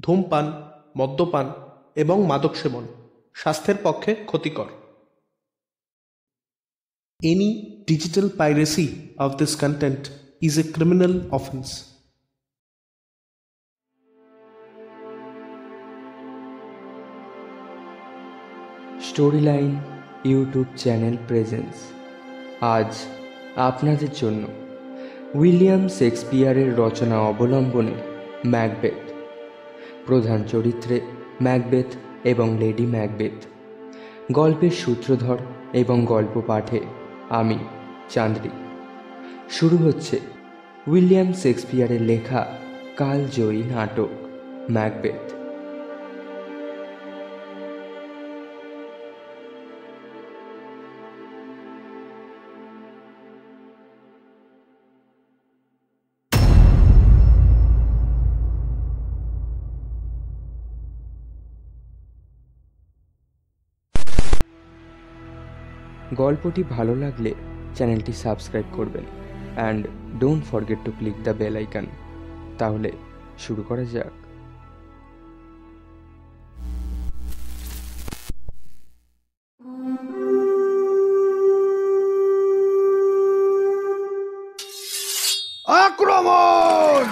ধূমপান, মদ্যপান এবং মাদক সেবন স্বাস্থ্যের পক্ষে ক্ষতিকর। Any digital piracy of this content is a criminal offense. Storyline YouTube channel presence আজ আপনাদের জন্য উইলিয়াম শেক্সপিয়ারের রচনা অবলম্বনে ম্যাকবেথ। প্রধান চরিত্রে ম্যাকবেথ এবং লেডি ম্যাকবেথ। গল্পের সূত্রধর এবং গল্প পাঠে আমি চান্দ্রি। শুরু হচ্ছে উইলিয়াম শেক্সপিয়ারের লেখা কালজয়ী নাটক ম্যাকবেথ। গল্পটি ভালো লাগলে চ্যানেলটি সাবস্ক্রাইব করবেন and don't forget to click the bell icon. তাহলে শুরু করা যাক। আক্রমণ!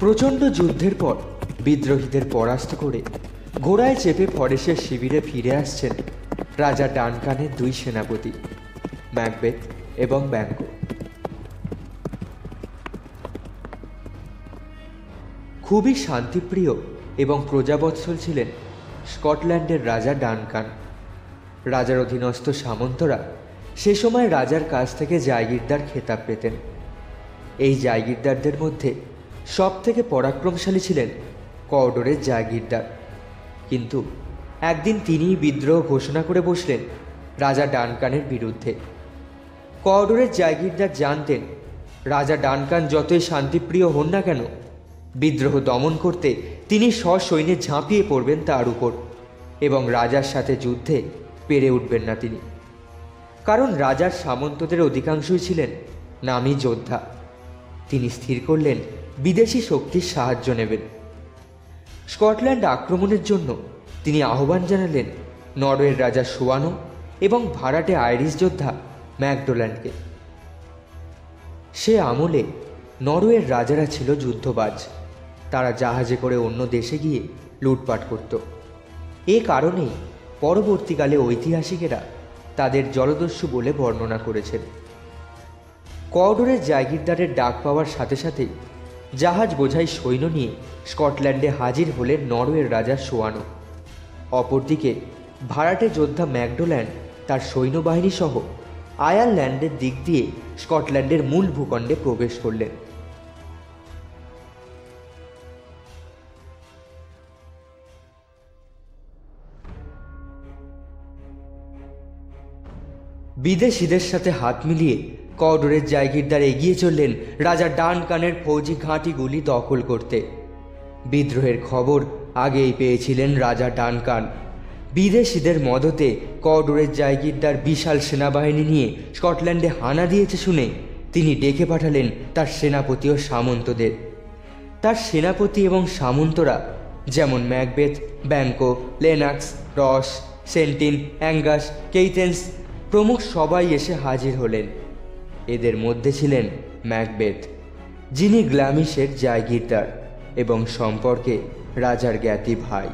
প্রচণ্ড যুদ্ধের পর বিদ্রোহীদের পরাস্ত করে ঘোড়ায় চেপে ফরেসের শিবিরে ফিরে আসছেন রাজা ডানকানের দুই সেনাপতি ম্যাকবেথ এবং ব্যাঙ্গো। খুবই শান্তিপ্রিয় এবং প্রজাবৎসল ছিলেন স্কটল্যান্ডের রাজা ডানকান। রাজার অধীনস্থ সামন্তরা সে সময় রাজার কাছ থেকে জায়গিরদার খেতাব পেতেন। এই জায়গিরদারদের মধ্যে সব থেকে পরাক্রমশালী ছিলেন কওডরের জায়গিরদার। কিন্তু একদিন তিনিই বিদ্রোহ ঘোষণা করে বসলেন রাজা ডানকানের বিরুদ্ধে। কওডরের জায়গিরদার জানতেন রাজা ডানকান যতই শান্তিপ্রিয় হন না কেন, বিদ্রোহ দমন করতে তিনি সসৈন্যে ঝাঁপিয়ে পড়বেন তার উপর এবং রাজার সাথে যুদ্ধে পেরে উঠবেন না তিনি। কারণ রাজার সামন্তদের অধিকাংশই ছিলেন নামী যোদ্ধা। তিনি স্থির করলেন বিদেশি শক্তির সাহায্য নেবেন। স্কটল্যান্ড আক্রমণের জন্য তিনি আহ্বান জানালেন নরওয়ের রাজা সোয়ানো এবং ভাড়াটে আইরিশ যোদ্ধা ম্যাকডোল্যান্ডকে। সে আমলে নরওয়ের রাজারা ছিল যুদ্ধবাজ। তারা জাহাজে করে অন্য দেশে গিয়ে লুটপাট করত। এ কারণেই পরবর্তীকালে ঐতিহাসিকেরা তাদের জলদস্যু বলে বর্ণনা করেছেন। কওডরের জায়গিরদারের ডাক পাওয়ার সাথে সাথেই জাহাজ বোঝাই সৈন্য নিয়ে স্কটল্যান্ডে হাজির হলেন নরওয়ের রাজা সোয়ানো। অপরদিকে ভাড়াটে যোদ্ধা ম্যাকডোল্যান্ড তার সৈন্যবাহিনী সহ আয়ারল্যান্ডের দিক দিয়ে স্কটল্যান্ডের মূল ভূখণ্ডে প্রবেশ করলেন। বিদেশিদের সাথে হাত মিলিয়ে কওডরের জায়গিরদার এগিয়ে চললেন রাজা ডানকানের ফৌজি ঘাঁটিগুলি দখল করতে। বিদ্রোহের খবর আগেই পেয়েছিলেন রাজা ডানকান। বিদেশিদের মদতে কওডরের জায়গিরদার বিশাল সেনাবাহিনী নিয়ে স্কটল্যান্ডে হানা দিয়েছে শুনে তিনি ডেকে পাঠালেন তার সেনাপতি ও সামন্তদের। তার সেনাপতি এবং সামন্তরা যেমন ম্যাকবেথ, ব্যাঙ্কো, লেনাক্স, রস, সেন্টিন, অ্যাঙ্গাস, কেইটেন্স প্রমুখ সবাই এসে হাজির হলেন। এদের মধ্যে ছিলেন ম্যাকবেথ, যিনি গ্ল্যামিশের জায়গিরদার এবং সম্পর্কে রাজার জ্ঞাতি ভাই।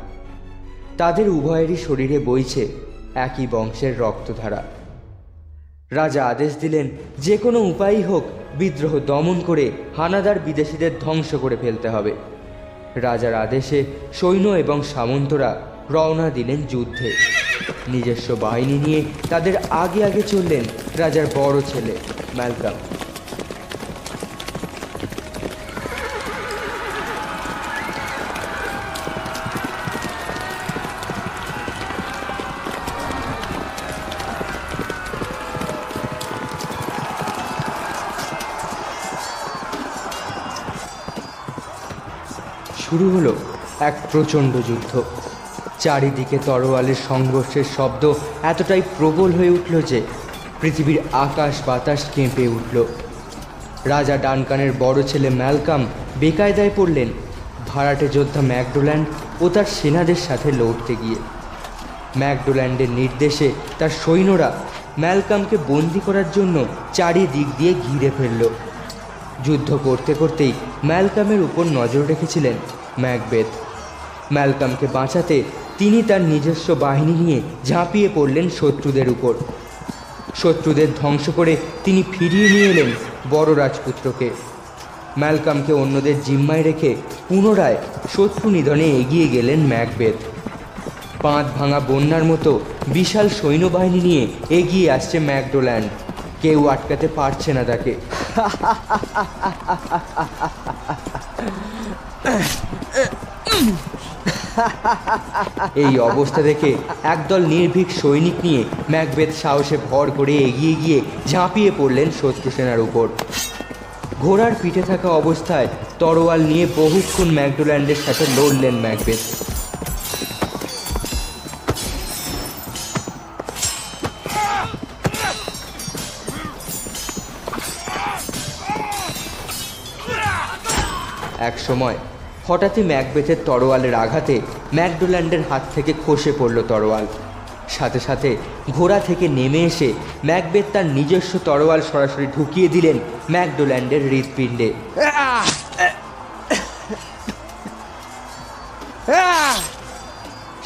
তাদের উভয়েরই শরীরে বইছে একই বংশের রক্তধারা। রাজা আদেশ দিলেন যে কোনো উপায়ই হোক বিদ্রোহ দমন করে হানাদার বিদেশিদের ধ্বংস করে ফেলতে হবে। রাজার আদেশে সৈন্য এবং সামন্তরা রওনা দিলেন যুদ্ধে। নিজস্ব বাহিনী নিয়ে তাদের আগে আগে চললেন রাজার বড় ছেলে ম্যালকাম। শুরু হলো এক প্রচণ্ড যুদ্ধ। চারিদিকে তরোয়ালের সংঘর্ষের শব্দ এতটাই প্রবল হয়ে উঠল যে পৃথিবীর আকাশ বাতাস কেঁপে উঠল। রাজা ডানকানের বড় ছেলে ম্যালকাম বেকায়দায় পড়লেন ভাড়াটে যোদ্ধা ম্যাকডোল্যান্ড ও তার সেনাদের সাথে লড়তে গিয়ে। ম্যাকডোল্যান্ডের নির্দেশে তার সৈন্যরা ম্যালকামকে বন্দি করার জন্য চারিদিক দিয়ে ঘিরে ফেলল। যুদ্ধ করতে করতেই ম্যালকামের উপর নজর রেখেছিলেন ম্যাকবেথ। ম্যালকামকে বাঁচাতে তিনি তার নিজস্ব বাহিনী নিয়ে ঝাঁপিয়ে পড়লেন শত্রুদের উপর। শত্রুদের ধ্বংস করে তিনি ফিরিয়ে নিয়ে এলেন বড় রাজপুত্রকে। ম্যালকামকে অন্যদের জিম্মায় রেখে পুনরায় শত্রু নিধনে এগিয়ে গেলেন ম্যাকবেথ। বাঁধ ভাঙা বন্যার মতো বিশাল সৈন্যবাহিনী নিয়ে এগিয়ে আসছে ম্যাকডোল্যান্ড। কেউ আটকাতে পারছে না তাকে। এই অবস্থা দেখে একদল নির্ভীক সৈনিক নিয়ে ম্যাকবেথ সাহসে ভর করে এগিয়ে গিয়ে ঝাঁপিয়ে পড়লেন শত্রু সেনার উপর। ঘোড়ার পিঠে থাকা অবস্থায় তরোয়াল নিয়ে বহুক্ষণ ম্যাকডোল্যান্ডের সাথে লড়লেন ম্যাকবেথ। এক সময় হঠাৎই ম্যাকবেথের তরোয়ালের আঘাতে ম্যাকডোল্যান্ডের হাত থেকে খসে পড়ল তরোয়াল। সাথে সাথে ঘোড়া থেকে নেমে এসে ম্যাকবেথ তার নিজস্ব তরোয়াল সরাসরি ঢুকিয়ে দিলেন ম্যাকডোল্যান্ডের হৃৎপিণ্ডে।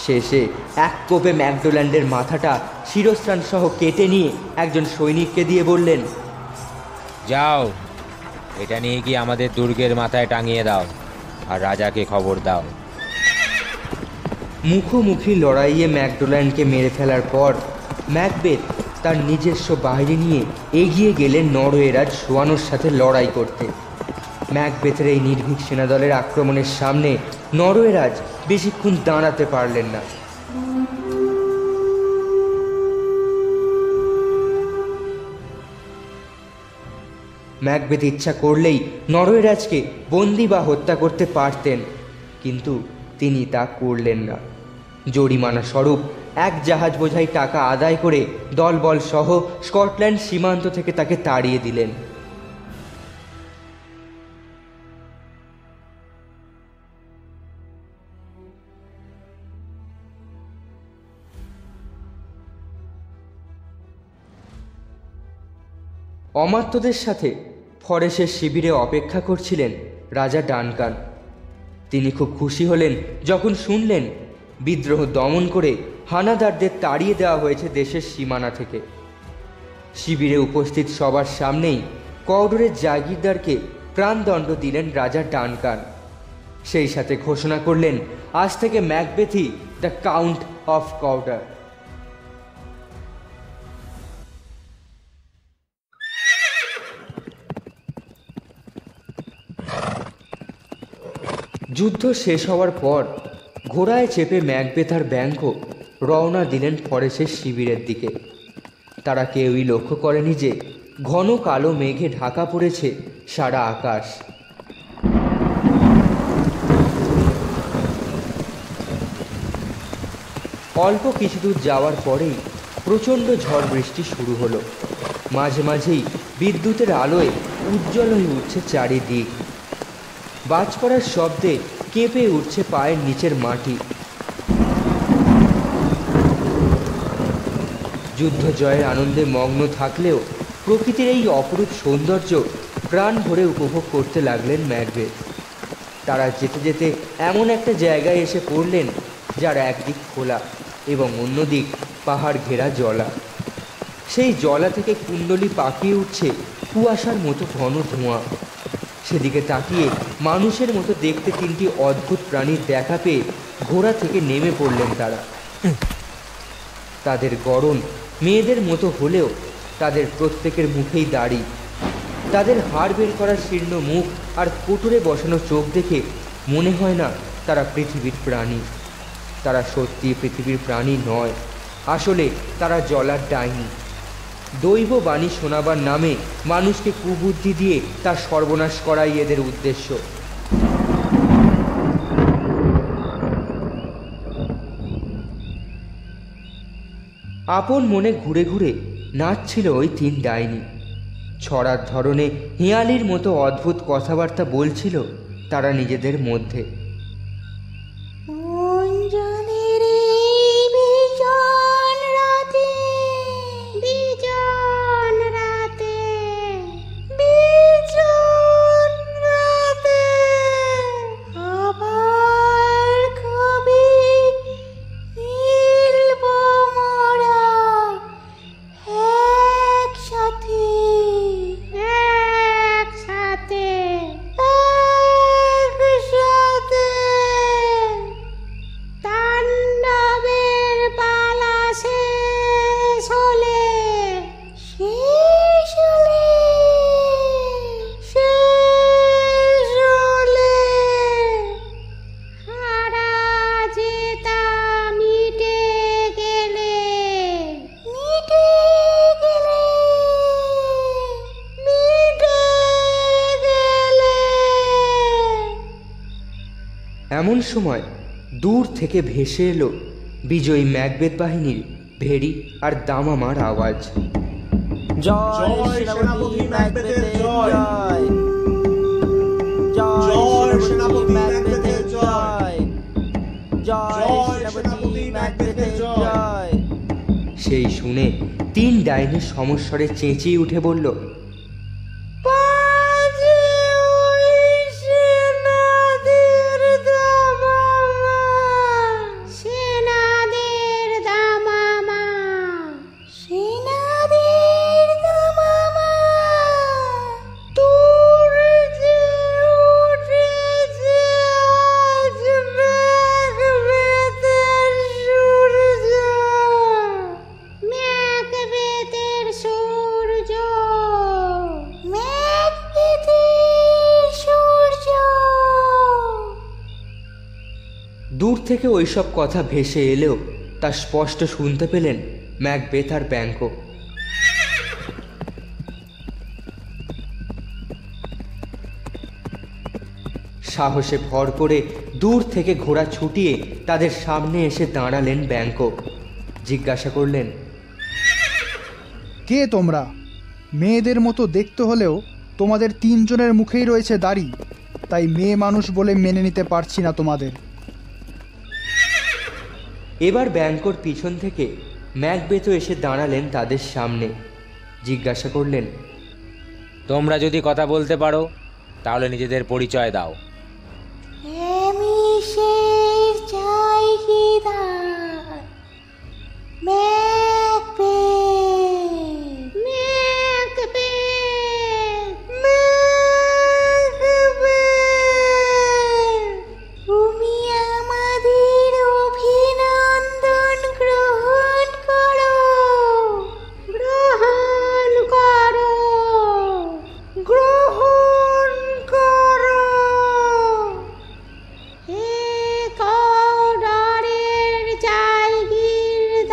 শেষে এক কোপে ম্যাকডোল্যান্ডের মাথাটা শিরস্ত্রাণ সহ কেটে নিয়ে একজন সৈনিককে দিয়ে বললেন, যাও, এটা নিয়ে কি আমাদের দুর্গের মাথায় টাঙিয়ে দাও আর রাজাকে খবর দাও। মুখোমুখি লড়াইয়ে ম্যাকডোল্যান্ডকে মেরে ফেলার পর ম্যাকবেথ তার নিজস্ব বাহিনী নিয়ে এগিয়ে গেলেন নরওয়েরাজ সোয়ানোর সাথে লড়াই করতে। ম্যাকবেথের এই নির্ভীক সেনাদলের আক্রমণের সামনে নরওয়েরাজ বেশিক্ষণ দাঁড়াতে পারলেন না। ম্যাকবেথ ইচ্ছা করলেই নরওয়েরাজকে বন্দি বা হত্যা করতে পারতেন, কিন্তু তিনি তা করলেন না। জরিমানা স্বরূপ এক জাহাজ বোঝাই টাকা আদায় করে দলবল সহ স্কটল্যান্ড সীমান্ত থেকে তাকে তাড়িয়ে দিলেন। অমাত্যদের সাথে ফরেসের শিবিরে অপেক্ষা করছিলেন রাজা ডানকান। তিনি খুব খুশি হলেন যখন শুনলেন বিদ্রোহ দমন করে হানাদারদের তাড়িয়ে দেওয়া হয়েছে দেশের সীমানা থেকে। শিবিরে উপস্থিত সবার সামনেই কওডরের জাগিরদারকে প্রাণদণ্ড দিলেন রাজা ডানকান। সেই সাথে ঘোষণা করলেন, আজ থেকে ম্যাকবেথই দ্য কাউন্ট অফ কওডর। যুদ্ধ শেষ হওয়ার পর ঘোড়ায় চেপে ম্যাকবেথ আর ব্যাঙ্কো রওনা দিলেন ফরেসের শিবিরের দিকে। তারা কেউই লক্ষ্য করেনি যে ঘন কালো মেঘে ঢাকা পড়েছে সারা আকাশ। অল্প কিছু দূর যাওয়ার পরেই প্রচণ্ড ঝড় বৃষ্টি শুরু হলো। মাঝে মাঝেই বিদ্যুতের আলোয় উজ্জ্বল হয়ে উঠছে চারিদিক। বাজ পড়ার শব্দে কেঁপে উঠছে পায়ের নিচের মাটি। যুদ্ধ জয়ের আনন্দে মগ্ন থাকলেও প্রকৃতির এই অপরূপ সৌন্দর্য প্রাণ ভরে উপভোগ করতে লাগলেন ম্যাকবেথ। তারা যেতে যেতে এমন একটা জায়গায় এসে পড়লেন যার একদিক খোলা এবং অন্যদিক পাহাড় ঘেরা জলা। সেই জলা থেকে কুণ্ডলী পাকিয়ে উঠছে কুয়াশার মতো ঘন ধোঁয়া। সেদিকে তাকিয়ে মানুষের মতো দেখতে তিনটি অদ্ভুত প্রাণীর দেখা পেয়ে ঘোড়া থেকে নেমে পড়লেন তারা। তাদের গড়ন মেয়েদের মতো হলেও তাদের প্রত্যেকের মুখেই দাড়ি। তাদের হাড় বের করা শীর্ণ মুখ আর কোটরে বসানো চোখ দেখে মনে হয় না তারা পৃথিবীর প্রাণী। তারা সত্যি পৃথিবীর প্রাণী নয়, আসলে তারা জলার ডাইনি। দৈব বাণী শোনাবার নামে মানুষকে কুবুদ্ধি দিয়ে তার সর্বনাশ করাই এদের উদ্দেশ্য। আপন মনে ঘুরে ঘুরে নাচছিল ওই তিন ডাইনি। ছড়ার ধরনে হেঁয়ালির মতো অদ্ভুত কথাবার্তা বলছিল তারা নিজেদের মধ্যে। এমন সময় দূর থেকে ভেসে এলো বিজয়ী ম্যাকবেথ বাহিনীর ভেড়ি আর দামামার আওয়াজ। জয় সেনাপতি ম্যাকবেথের জয়, জয় সেনাপতি ম্যাকবেথের জয়, জয় সেনাপতি ম্যাকবেথের জয়। সেই শুনে তিন ডাইনি সমস্বরে চেঁচিয়ে উঠে বলল, দূর থেকে ওইসব কথা ভেসে এলেও তা স্পষ্ট শুনতে পেলেন ম্যাকবেথ আর ব্যাংকো। সাহসে ভর করে দূর থেকে ঘোড়া ছুটিয়ে তাদের সামনে এসে দাঁড়ালেন ব্যাংকো। জিজ্ঞাসা করলেন, কে তোমরা? মেয়েদের মতো দেখতে হলেও তোমাদের তিনজনের মুখেই রয়েছে দাড়ি, তাই মেয়ে মানুষ বলে মেনে নিতে পারছি না তোমাদের। এবার ব্যাংকোর পিছন থেকে ম্যাকবেথও এসে দাঁড়ালেন তাদের সামনে। জিজ্ঞাসা করলেন, তোমরা যদি কথা বলতে পারো তাহলে নিজেদের পরিচয় দাও। আমি সেই জায়গিরদার ম্যাকবেথ। তুমি আমাদের অভিনন্দন গ্রহণ করো, গ্রহণ করো, গ্রহণ করো। হে কৌরবের জায়গিরদার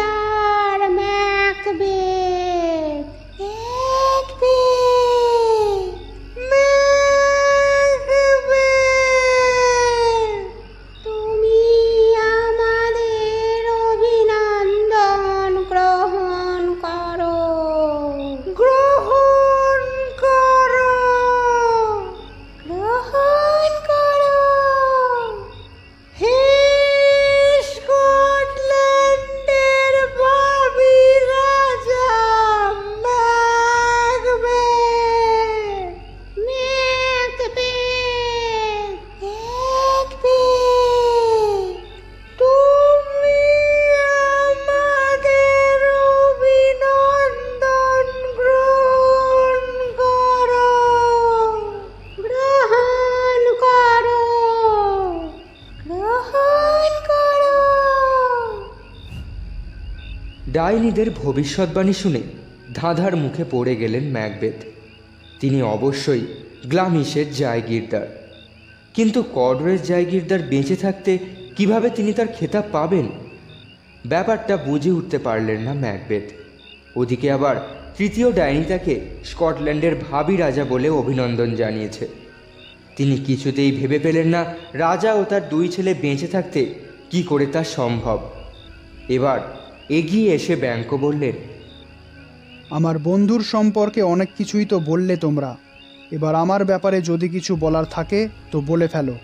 ডাইনিদের ভবিষ্যৎবাণী শুনে ধাঁধার মুখে পড়ে গেলেন ম্যাকবেথ। তিনি অবশ্যই গ্লামিশের জায়গিরদার, কিন্তু কর্ডরের জায়গিরদার বেঁচে থাকতে কিভাবে তিনি তার খেতাব পাবেন? ব্যাপারটা বুঝে উঠতে পারলেন না ম্যাকবেথ। ওদিকে আবার তৃতীয় ডাইনি তাকে স্কটল্যান্ডের ভাবী রাজা বলে অভিনন্দন জানিয়েছে। তিনি কিছুতেই ভেবে পেলেন না রাজা ও তার দুই ছেলে বেঁচে থাকতে কি করে তা সম্ভব। এবার এগিয়ে এসে ব্যাঙ্কো বললেন, আমার বন্ধুর সম্পর্কে অনেক কিছুই তো বললে তোমরা, এবার আমার ব্যাপারে যদি কিছু বলার থাকে তো বলে ফেলো।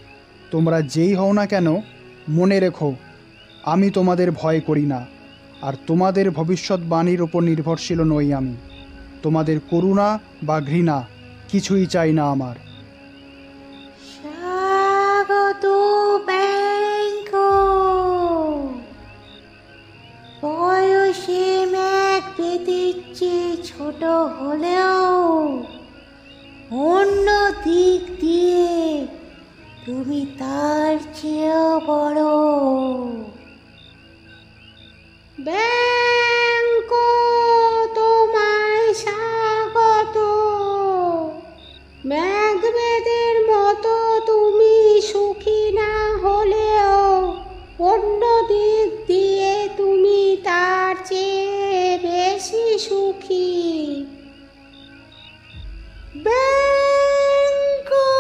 তোমরা যেই হও না কেন, মনে রেখো আমি তোমাদের ভয় করি না, আর তোমাদের ভবিষ্যৎবাণীর ওপর নির্ভরশীল নই আমি। তোমাদের করুণা বা ঘৃণা কিছুই চাই না আমার। স্বাগত ব্যাংকো। বয়সে ম্যাকবেথের চেয়ে ছোট হলেও অন্য দিক দিয়ে তুমি তার চেয়েও বড়। ব্যাংকো, তোমায় স্বাগত। ম্যাকবেথের মতো তুমি সুখী না হলেও অন্য দিক দিয়ে তুমি তার চেয়ে বেশি সুখী। ব্যাংকো,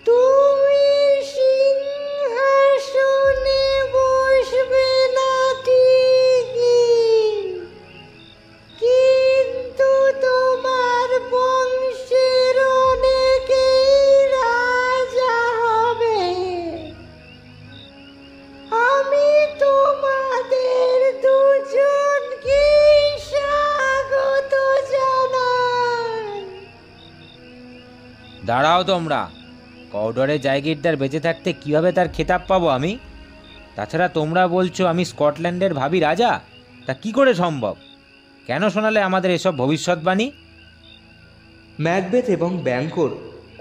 তুমি সিংহাসনে বসবে না ঠিকই, কিন্তু তোমার বংশের অনেকেই রাজা হবে। আমি তোমাদের দুজনকে স্বাগত জানাই। দাঁড়াও তোমরা, কর্ডরের জায়গিরদার বেঁচে থাকতে কিভাবে তার খেতাব পাবো আমি? তাছাড়া তোমরা বলছো আমি স্কটল্যান্ডের ভাবী রাজা, তা কি করে সম্ভব? কেন শোনালে আমাদের এসব ভবিষ্যৎবাণী? ম্যাকবেথ এবং ব্যাঙ্কোর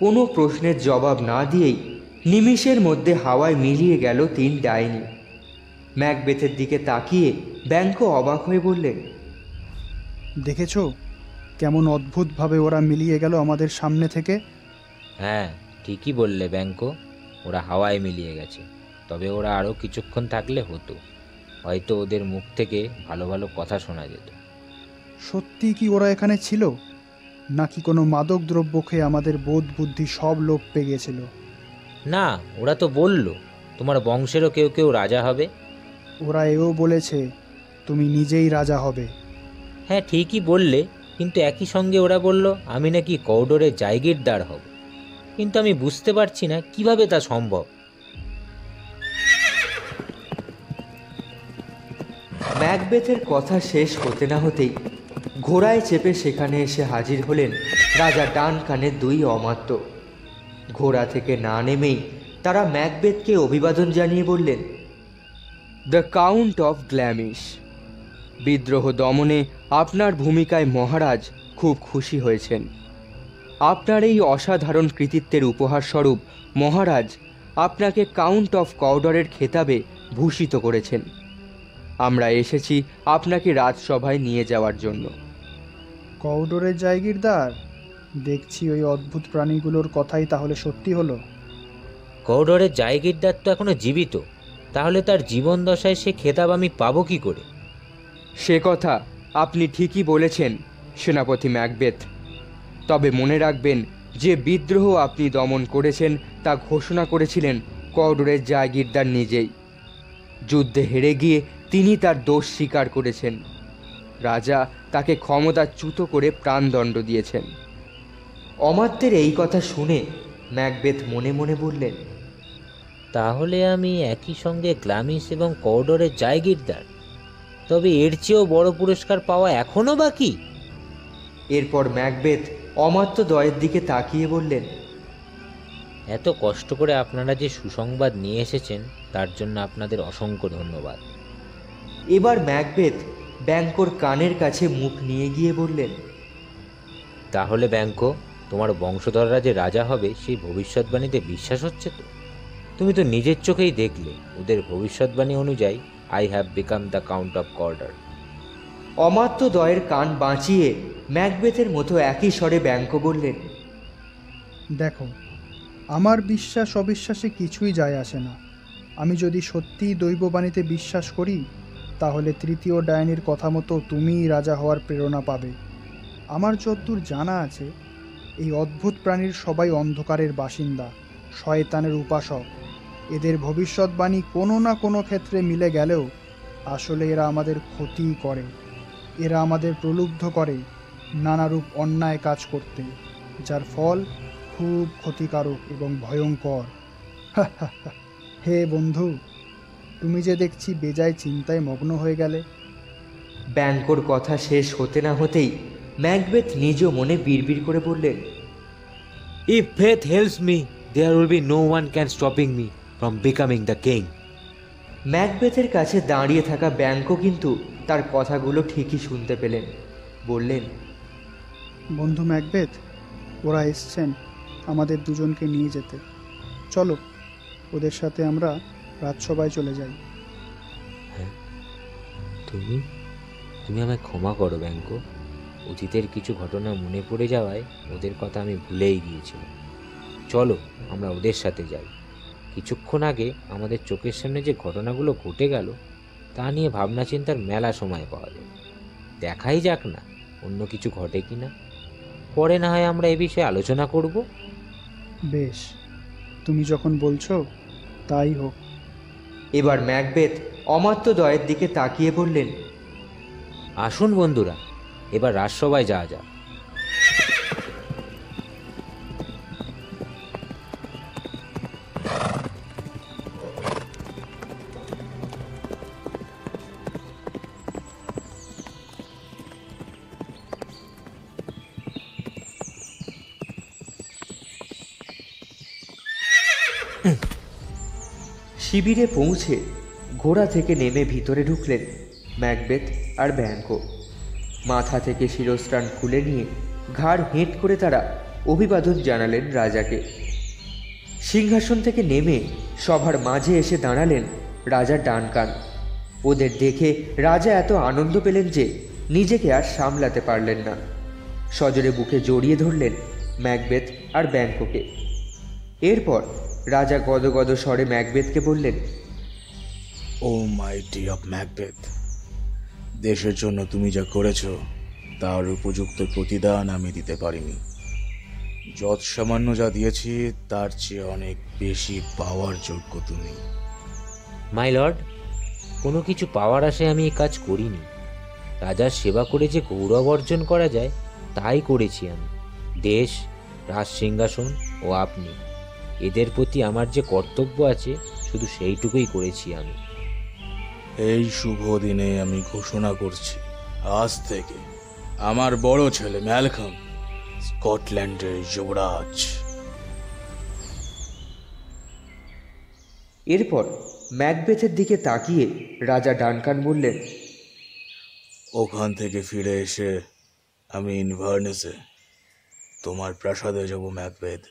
কোনো প্রশ্নের জবাব না দিয়েই নিমিষের মধ্যে হাওয়ায় মিলিয়ে গেল তিন ডাইনি। ম্যাকবেথের দিকে তাকিয়ে ব্যাঙ্কো অবাক হয়ে বললেন, দেখেছো কেমন অদ্ভুতভাবে ওরা মিলিয়ে গেল আমাদের সামনে থেকে? হ্যাঁ, ঠিকই বললে ব্যাঙ্কো, ওরা হাওয়ায় মিলিয়ে গেছে। তবে ওরা আরও কিছুক্ষণ থাকলে হতো, হয়তো ওদের মুখ থেকে ভালো ভালো কথা শোনা যেত। সত্যি কি ওরা এখানে ছিল, নাকি কোনো মাদক দ্রব্য খেয়ে আমাদের বোধ বুদ্ধি সব লোপ পেয়ে গেছিল? না, ওরা তো বলল তোমার বংশেরও কেউ কেউ রাজা হবে। ওরা এও বলেছে তুমি নিজেই রাজা হবে। হ্যাঁ, ঠিকই বললে, কিন্তু একই সঙ্গে ওরা বলল আমি নাকি কর্ডরের জায়গিরদার হব। কিন্তু আমি বুঝতে পারছি না কিভাবে তা সম্ভব। ম্যাকবেথের কথা শেষ হতে না হতেই ঘোড়ায় চেপে সেখানে এসে হাজির হলেন রাজা ডানকানের দুই অমাত্য। ঘোড়া থেকে না নেমেই তারা ম্যাকবেথকে অভিবাদন জানিয়ে বললেন, দ্য কাউন্ট অফ গ্ল্যামিশ, বিদ্রোহ দমনে আপনার ভূমিকায় মহারাজ খুব খুশি হয়েছেন। আপনার এই অসাধারণ কৃতিত্বের উপহারস্বরূপ মহারাজ আপনাকে কাউন্ট অফ কর্ডরের খেতাবে ভূষিত করেছেন। আমরা এসেছি আপনাকে রাজসভায় নিয়ে যাওয়ার জন্য। কর্ডরের জায়গিরদার, দেখছি ওই অদ্ভুত প্রাণীগুলোর কথাই তাহলে সত্যি হলো। কর্ডরের জায়গিরদার তো এখনো জীবিত, তাহলে তার জীবন দশায় সে খেতাব আমি পাবো কি করে? সে কথা আপনি ঠিকই বলেছেন সেনাপতি ম্যাকবেথ। তবে মনে রাখবেন, যে বিদ্রোহ আপনি দমন করেছেন তা ঘোষণা করেছিলেন কর্ডরের জায়গিরদার নিজেই। যুদ্ধে হেরে গিয়ে তিনি তার দোষ স্বীকার করেছেন। রাজা তাকে ক্ষমতাচ্যুত করে প্রাণদণ্ড দিয়েছেন। অমাত্যের এই কথা শুনে ম্যাকবেথ মনে মনে বললেন, তাহলে আমি একই সঙ্গে গ্লামিশ এবং কর্ডরের জায়গিরদার? তবে এর চেয়েও বড় পুরস্কার পাওয়া এখনো বাকি। এরপর ম্যাকবেথ অমাত্য দ্বয়ের দিকে তাকিয়ে বললেন, এত কষ্ট করে আপনারা যে সুসংবাদ নিয়ে এসেছেন তার জন্য আপনাদের অসংখ্য ধন্যবাদ। এবার ম্যাকবেথ ব্যাঙ্কোর কানের কাছে মুখ নিয়ে গিয়ে বললেন, তাহলে ব্যাঙ্কো, তোমার বংশধররা যে রাজা হবে সেই ভবিষ্যৎবাণীতে বিশ্বাস হচ্ছে তো? তুমি তো নিজের চোখেই দেখলে, ওদের ভবিষ্যৎবাণী অনুযায়ী I have become the count of Cawdor. অমাত্যদ্বয়ের কান বাঁচিয়ে ম্যাকবেথের মতো একই স্বরে ব্যাঙ্ক বললেন, দেখো, আমার বিশ্বাস অবিশ্বাসে কিছুই যায় আসে না। আমি যদি সত্যিই দৈববাণীতে বিশ্বাস করি, তাহলে তৃতীয় ডাইনির কথা মতো তুমিই রাজা হওয়ার প্রেরণা পাবে। আমার যতদূর জানা আছে, এই অদ্ভুত প্রাণীর সবাই অন্ধকারের বাসিন্দা, শয়তানের উপাসক। এদের ভবিষ্যৎবাণী কোনো না কোনো ক্ষেত্রে মিলে গেলেও আসলে এরা আমাদের ক্ষতিই করে। এরা আমাদের প্রলুব্ধ করে নানারূপ অন্যায় কাজ করতে, যার ফল খুব ক্ষতিকারক এবং ভয়ঙ্কর। হে বন্ধু, তুমি যে দেখছি বেজায় চিন্তায় মগ্ন হয়ে গেলে। ব্যাঙ্কর কথা শেষ হতে না হতেই ম্যাকবেথ নিজ মনে বিড়বিড় করে বললেন, if faith helps me, there will be no one can stopping me from becoming the king. ম্যাকবেথের কাছে দাঁড়িয়ে থাকা ব্যাঙ্কও কিন্তু তার কথাগুলো ঠিকই শুনতে পেলেন। বললেন, বন্ধু ম্যাকবেথ, ওরা এসছেন আমাদের দুজনকে নিয়ে যেতে। চলো, ওদের সাথে আমরা রাজসভায় চলে যাই। হ্যাঁ, তুমি আমায় ক্ষমা করো ব্যাঙ্ক। অতীতের কিছু ঘটনা মনে পড়ে যাওয়ায় ওদের কথা আমি ভুলেই গিয়েছিলাম। চলো আমরা ওদের সাথে যাই। কিছুক্ষণ আগে আমাদের চোখের সামনে যে ঘটনাগুলো ঘটে গেল, তা নিয়ে ভাবনা চিন্তার মেলা সময় পাওয়া যায়। দেখাই যাক না অন্য কিছু ঘটে কি না, পরে না হয় আমরা এ বিষয়ে আলোচনা করব। বেশ, তুমি যখন বলছো তাই হোক। এবার ম্যাকবেথ অমাত্যদ্বয়ের দিকে তাকিয়ে বললেন, আসুন বন্ধুরা, এবার রাজসভায় যাওয়া যাক। শিবিরে পৌঁছে ঘোড়া থেকে নেমে ভিতরে ঢুকলেন ম্যাকবেথ আর ব্যাঙ্ক। মাথা থেকে শিরস্ত্রাণ খুলে নিয়ে ঘাড় হেঁট করে তারা অভিবাদন জানালেন রাজাকে। সিংহাসন থেকে নেমে সভার মাঝে এসে দাঁড়ালেন রাজা ডানকান। ওদের দেখে রাজা এত আনন্দ পেলেন যে নিজেকে আর সামলাতে পারলেন না। সজোরে বুকে জড়িয়ে ধরলেন ম্যাকবেথ আর ব্যাঙ্ককে। এরপর রাজা গদগদ স্বরে ম্যাকবেথকে বললেন, ও মাই ডিয়ার ম্যাকবেথ, দেশের জন্য তুমি যা করেছ তার উপযুক্ত প্রতিদান আমি দিতে পারিনি। যৎ সামান্য যা দিয়েছি তার চেয়ে অনেক বেশি পাওয়ার যোগ্য তুমি। মাই লর্ড, কোনো কিছু পাওয়ার আশায় আমি এই কাজ করিনি। রাজার সেবা করে যে গৌরব অর্জন করা যায় তাই করেছি আমি। দেশ, রাজ সিংহাসন ও আপনি, এদের প্রতি আমার যে কর্তব্য আছে শুধু সেইটুকুই করেছি আমি। এই শুভ দিনে আমি ঘোষণা করছি, আজ থেকে আমার বড় ছেলে ম্যালকম স্কটল্যান্ডের যুবরাজ। এরপর ম্যাকবেথের দিকে তাকিয়ে রাজা ডানকান বললেন, ওখান থেকে ফিরে এসে আমি ইনভার্নেসে তোমার প্রাসাদে যাব ম্যাকবেথ।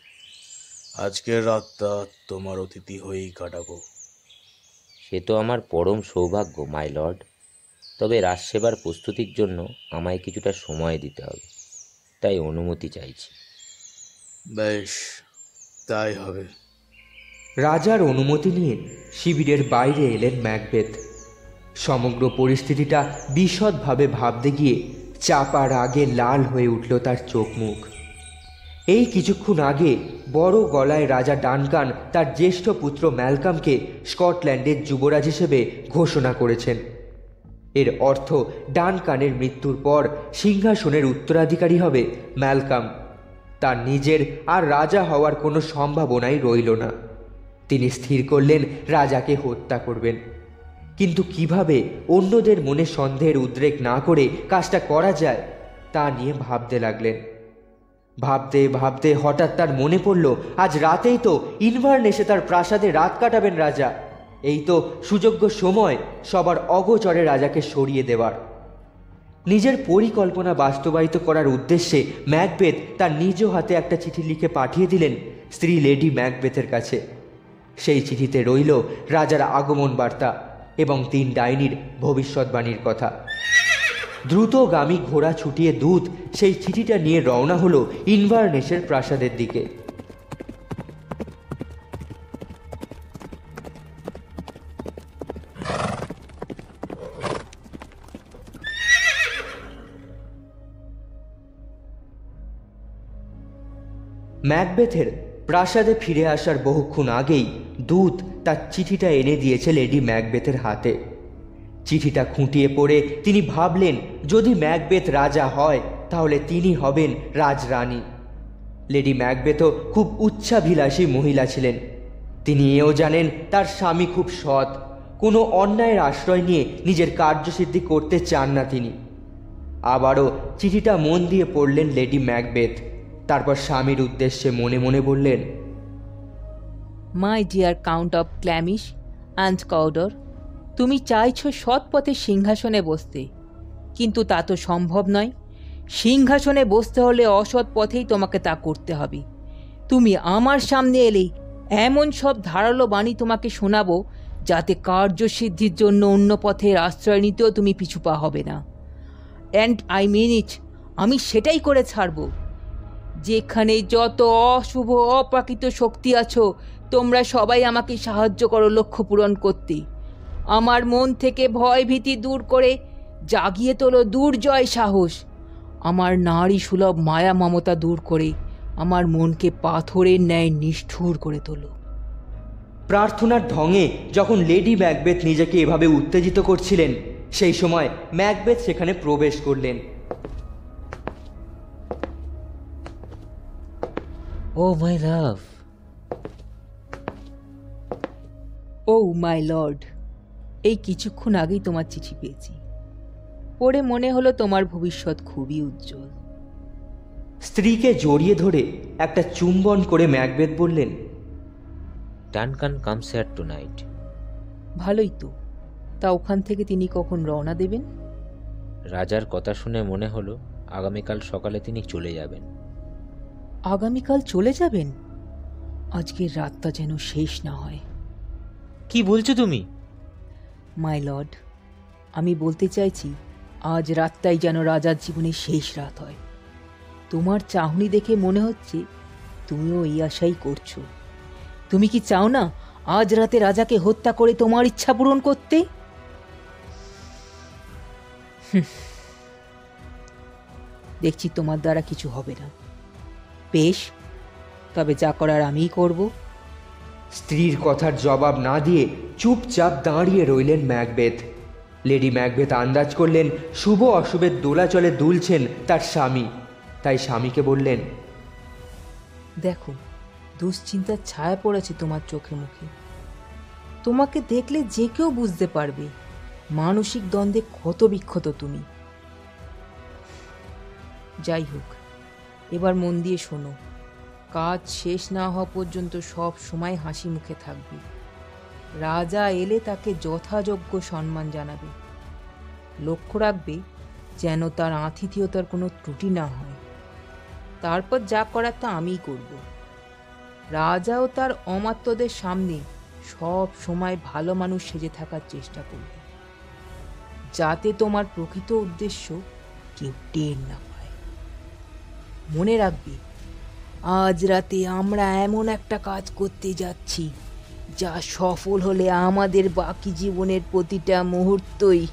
আজকের রাতটা তোমার অতিথি হয়েই কাটাবো। সে তো আমার পরম সৌভাগ্য মাই লর্ড। তবে রাজসেবার প্রস্তুতির জন্য আমায় কিছুটা সময় দিতে হবে, তাই অনুমতি চাইছি। বেশ, তাই হবে। রাজার অনুমতি নিয়ে শিবিরের বাইরে এলেন ম্যাকবেথ। সমগ্র পরিস্থিতিটা বিশদভাবে ভাবতে গিয়ে চাপা রাগে লাল হয়ে উঠল তার চোখ মুখ। এই কিছুক্ষণ আগে বড় গলায় রাজা ডানকান তার জ্যেষ্ঠ পুত্র ম্যালকামকে স্কটল্যান্ডের যুবরাজ হিসেবে ঘোষণা করেছেন। এর অর্থ ডানকানের মৃত্যুর পর সিংহাসনের উত্তরাধিকারী হবে ম্যালকাম। তার নিজের আর রাজা হওয়ার কোনো সম্ভাবনাই রইল না। তিনি স্থির করলেন রাজাকে হত্যা করবেন, কিন্তু কিভাবে অন্যদের মনে সন্দেহের উদ্রেক না করে কাজটা করা যায় তা নিয়ে ভাবতে লাগলেন। ভাবতে ভাবতে হঠাৎ তার মনে পড়ল, আজ রাতেই তো ইনভার্নেসে তার প্রাসাদে রাত কাটাবেন রাজা। এই তো সুযোগ্য সময় সবার অগোচরে রাজাকে সরিয়ে দেওয়ার। নিজের পরিকল্পনা বাস্তবায়িত করার উদ্দেশ্যে ম্যাকবেথ তার নিজ হাতে একটা চিঠি লিখে পাঠিয়ে দিলেন স্ত্রী লেডি ম্যাকবেথের কাছে। সেই চিঠিতে রইল রাজার আগমন বার্তা এবং 3 ডাইনির ভবিষ্যৎবাণীর কথা। দ্রুতগামী ঘোড়া ছুটিয়ে দূত সেই চিঠিটা নিয়ে রওনা হলো ইনভারনেসের প্রাসাদের দিকে। ম্যাকবেথের প্রাসাদে ফিরে আসার বহুক্ষণ আগেই দূত তার চিঠিটা এনে দিয়েছে লেডি ম্যাকবেথের হাতে। চিঠিটা খুঁটিয়ে পড়ে তিনি ভাবলেন, যদি ম্যাকবেথ রাজা হয় তাহলে তিনি হবেন রাজরানী। লেডি ম্যাকবেথও খুব উচ্চাভিলাষী মহিলা ছিলেন। তিনি এও জানেন তার স্বামী খুব সৎ, কোনো অন্যায়ের আশ্রয় নিয়ে নিজের কার্যসিদ্ধি করতে চান না তিনি। আবারও চিঠিটা মন দিয়ে পড়লেন লেডি ম্যাকবেথ। তারপর স্বামীর উদ্দেশ্যে মনে মনে বললেন, my dear count of Glamis and Cawdor, তুমি চাইছো সৎ পথে সিংহাসনে বসতে, কিন্তু তা তো সম্ভব নয়। সিংহাসনে বসতে হলে অসৎ পথেই তোমাকে তা করতে হবে। তুমি আমার সামনে এলেই এমন সব ধারালো বাণী তোমাকে শোনাবো যাতে কার্যসিদ্ধির জন্য অন্য পথের আশ্রয় নিতেও তুমি পিছু পা হবে না। অ্যান্ড আই মিন ইট, আমি সেটাই করে ছাড়ব। যেখানে যত অশুভ অপ্রাকৃত শক্তি আছো, তোমরা সবাই আমাকে সাহায্য করো লক্ষ্য পূরণ করতে। আমার মন থেকে ভয় ভীতি দূর করে জাগিয়ে তোলো দুর্জয় সাহস। আমার নারী সুলভ মায়া মমতা দূর করে আমার মনকে পাথরের ন্যায় নিষ্ঠুর করে তোলো। প্রার্থনার ঢঙে যখন লেডি ম্যাকবেথ নিজেকে এভাবে উত্তেজিত করছিলেন, সেই সময় ম্যাকবেথ সেখানে প্রবেশ করলেন। ও মাই লাভ। ও মাই লর্ড, এই কিছুক্ষণ আগেই তোমার চিঠি পেয়েছি। পড়ে মনে হলো তোমার ভবিষ্যৎ খুবই উজ্জ্বল। স্ত্রীকে জড়িয়ে ধরে একটা চুম্বন করে ম্যাকবেথ বললেন, ডানকান কামস হিয়ার টুনাইট। ভালোই তো। তা ওখান থেকে তিনি কখন রওনা দেবেন? রাজার কথা শুনে মনে হলো আগামীকাল সকালে তিনি চলে যাবেন। আগামীকাল চলে যাবেন? আজকের রাতটা যেন শেষ না হয়। কি বলছো তুমি? মাই লর্ড, আমি বলতে চাইছি আজ রাতটাই যেন রাজার জীবনের শেষ রাত হয়। তোমার চাহনি দেখে মনে হচ্ছে তুমিও এই আশাই করছো। তুমি কি চাও না আজ রাতে রাজাকে হত্যা করে তোমার ইচ্ছা পূরণ করতে? দেখছি তোমার দ্বারা কিছু হবে না। বেশ, তবে যা করার আমিই করব। স্ত্রীর কথার জবাব না দিয়ে চুপচাপ দাঁড়িয়ে রইলেন ম্যাকবেথ। লেডি ম্যাকবেথ আন্দাজ করলেন শুভ অশুভের দোলাচলে দুলছেন তার স্বামী, তাই স্বামীকে বললেন, দেখো, দুশ্চিন্তার ছায়া পড়েছে তোমার চোখে মুখে। তোমাকে দেখলে যে কেউ বুঝতে পারবে মানসিক দ্বন্দ্বে ক্ষত বিক্ষত তুমি। যাই হোক, এবার মন দিয়ে শোনো। কাজ শেষ না হওয়া পর্যন্ত সব সময় হাসি মুখে থাকবে। রাজা এলে তাকে যথাযোগ্য সম্মান জানাবে। লক্ষ্য রাখবে যেন তার আতিথেয়তার কোনো ত্রুটি না হয়। তারপর যা করার তা আমিই করব। রাজাও তার অমাত্যদের সামনে সব সময় ভালো মানুষ সেজে থাকার চেষ্টা করবে, যাতে তোমার প্রকৃত উদ্দেশ্য কেউ টের না পায়। মনে রাখবে, আজ রাতে আমরা এমন একটা কাজ করতে যাচ্ছি যা সফল হলে আমাদের বাকি জীবনের প্রতিটা মুহূর্তই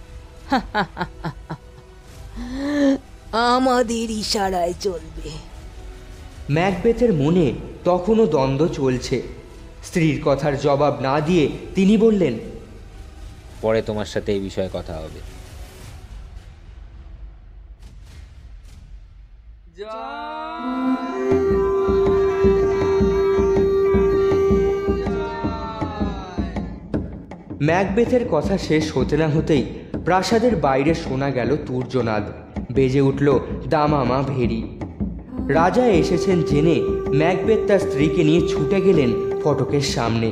আমাদের ইশারায় চলবে। ম্যাকবেথের মনে তখনও দ্বন্দ্ব চলছে। স্ত্রীর কথার জবাব না দিয়ে তিনি বললেন, পরে তোমার সাথে এই বিষয়ে কথা হবে। ম্যাকবেথের কথা শেষ হতে না হতেই প্রাসাদের বাইরে শোনা গেল তূর্যনাদ। বেজে উঠল দামামা ভেরি। রাজা এসেছেন জেনে ম্যাকবেথ তার স্ত্রীকে নিয়ে ছুটে গেলেন ফটকের সামনে।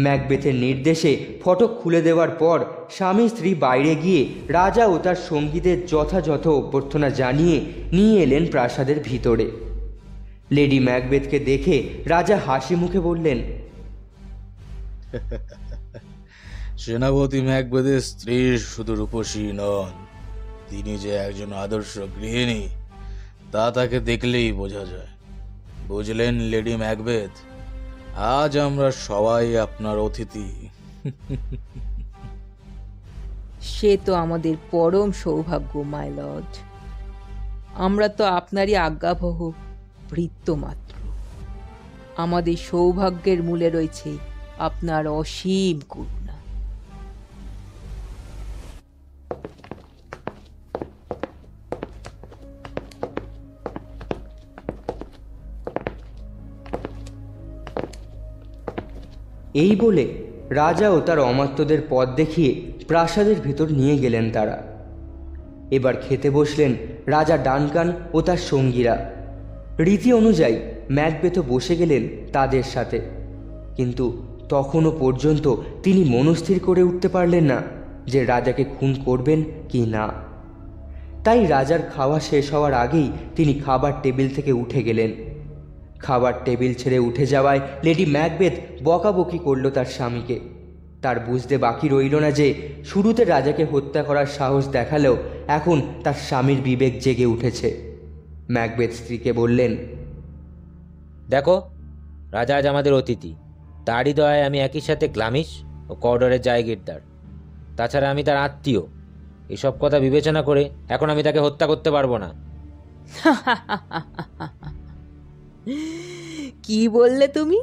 ম্যাকবেথের নির্দেশে ফটক খুলে দেওয়ার পর স্বামী স্ত্রী বাইরে গিয়ে রাজা ও তার সঙ্গীদের যথাযথ অভ্যর্থনা জানিয়ে নিয়ে এলেন প্রাসাদের ভিতরে। লেডি ম্যাকবেথকে দেখে রাজা হাসি মুখে বললেন, সেনাপতি ম্যাকবেথের স্ত্রী শুধু রূপসী নন, তিনি যে একজন আদর্শ গৃহিণী তা তাকে দেখলেই বোঝা যায়। বুঝলেন লেডি ম্যাকবেথ, আজ আমরা সবাই আপনার অতিথি। সে তো আমাদের পরম সৌভাগ্য মাই লর্ড। আমরা তো আপনারই আজ্ঞাবহ ভৃত্য মাত্র। আমাদের সৌভাগ্যের মূলে রয়েছে আপনার অসীম করুণা। এই বলে রাজা ও তার অমাত্যদের পথ দেখিয়ে প্রাসাদের ভিতর নিয়ে গেলেন তারা। এবার খেতে বসলেন রাজা ডানকান ও তার সঙ্গীরা। রীতি অনুযায়ী ম্যাকবেথও বসে গেলেন তাদের সাথে, কিন্তু তখনও পর্যন্ত তিনি মনস্থির করে উঠতে পারলেন না যে রাজাকে খুন করবেন কি না। তাই রাজার খাওয়া শেষ হওয়ার আগেই তিনি খাবার টেবিল থেকে উঠে গেলেন। খাবার টেবিল ছেড়ে উঠে যাওয়ায় লেডি ম্যাকবেথ বকাবকি করল তার স্বামীকে। তার বুঝতে বাকি রইল না যে শুরুতে রাজাকে হত্যা করার সাহস দেখালেও এখন তার স্বামীর বিবেক জেগে উঠেছে। ম্যাকবেথ স্ত্রীকে বললেন, দেখো, রাজা আজ আমাদের অতিথি, তারই দয়ায় আমি একই সাথে গ্ল্যামিশ ও কর্ডরের জায়গিরদার। তাছাড়া আমি তার আত্মীয়। এসব কথা বিবেচনা করে এখন আমি তাকে হত্যা করতে পারবো না। কি বললে তুমি?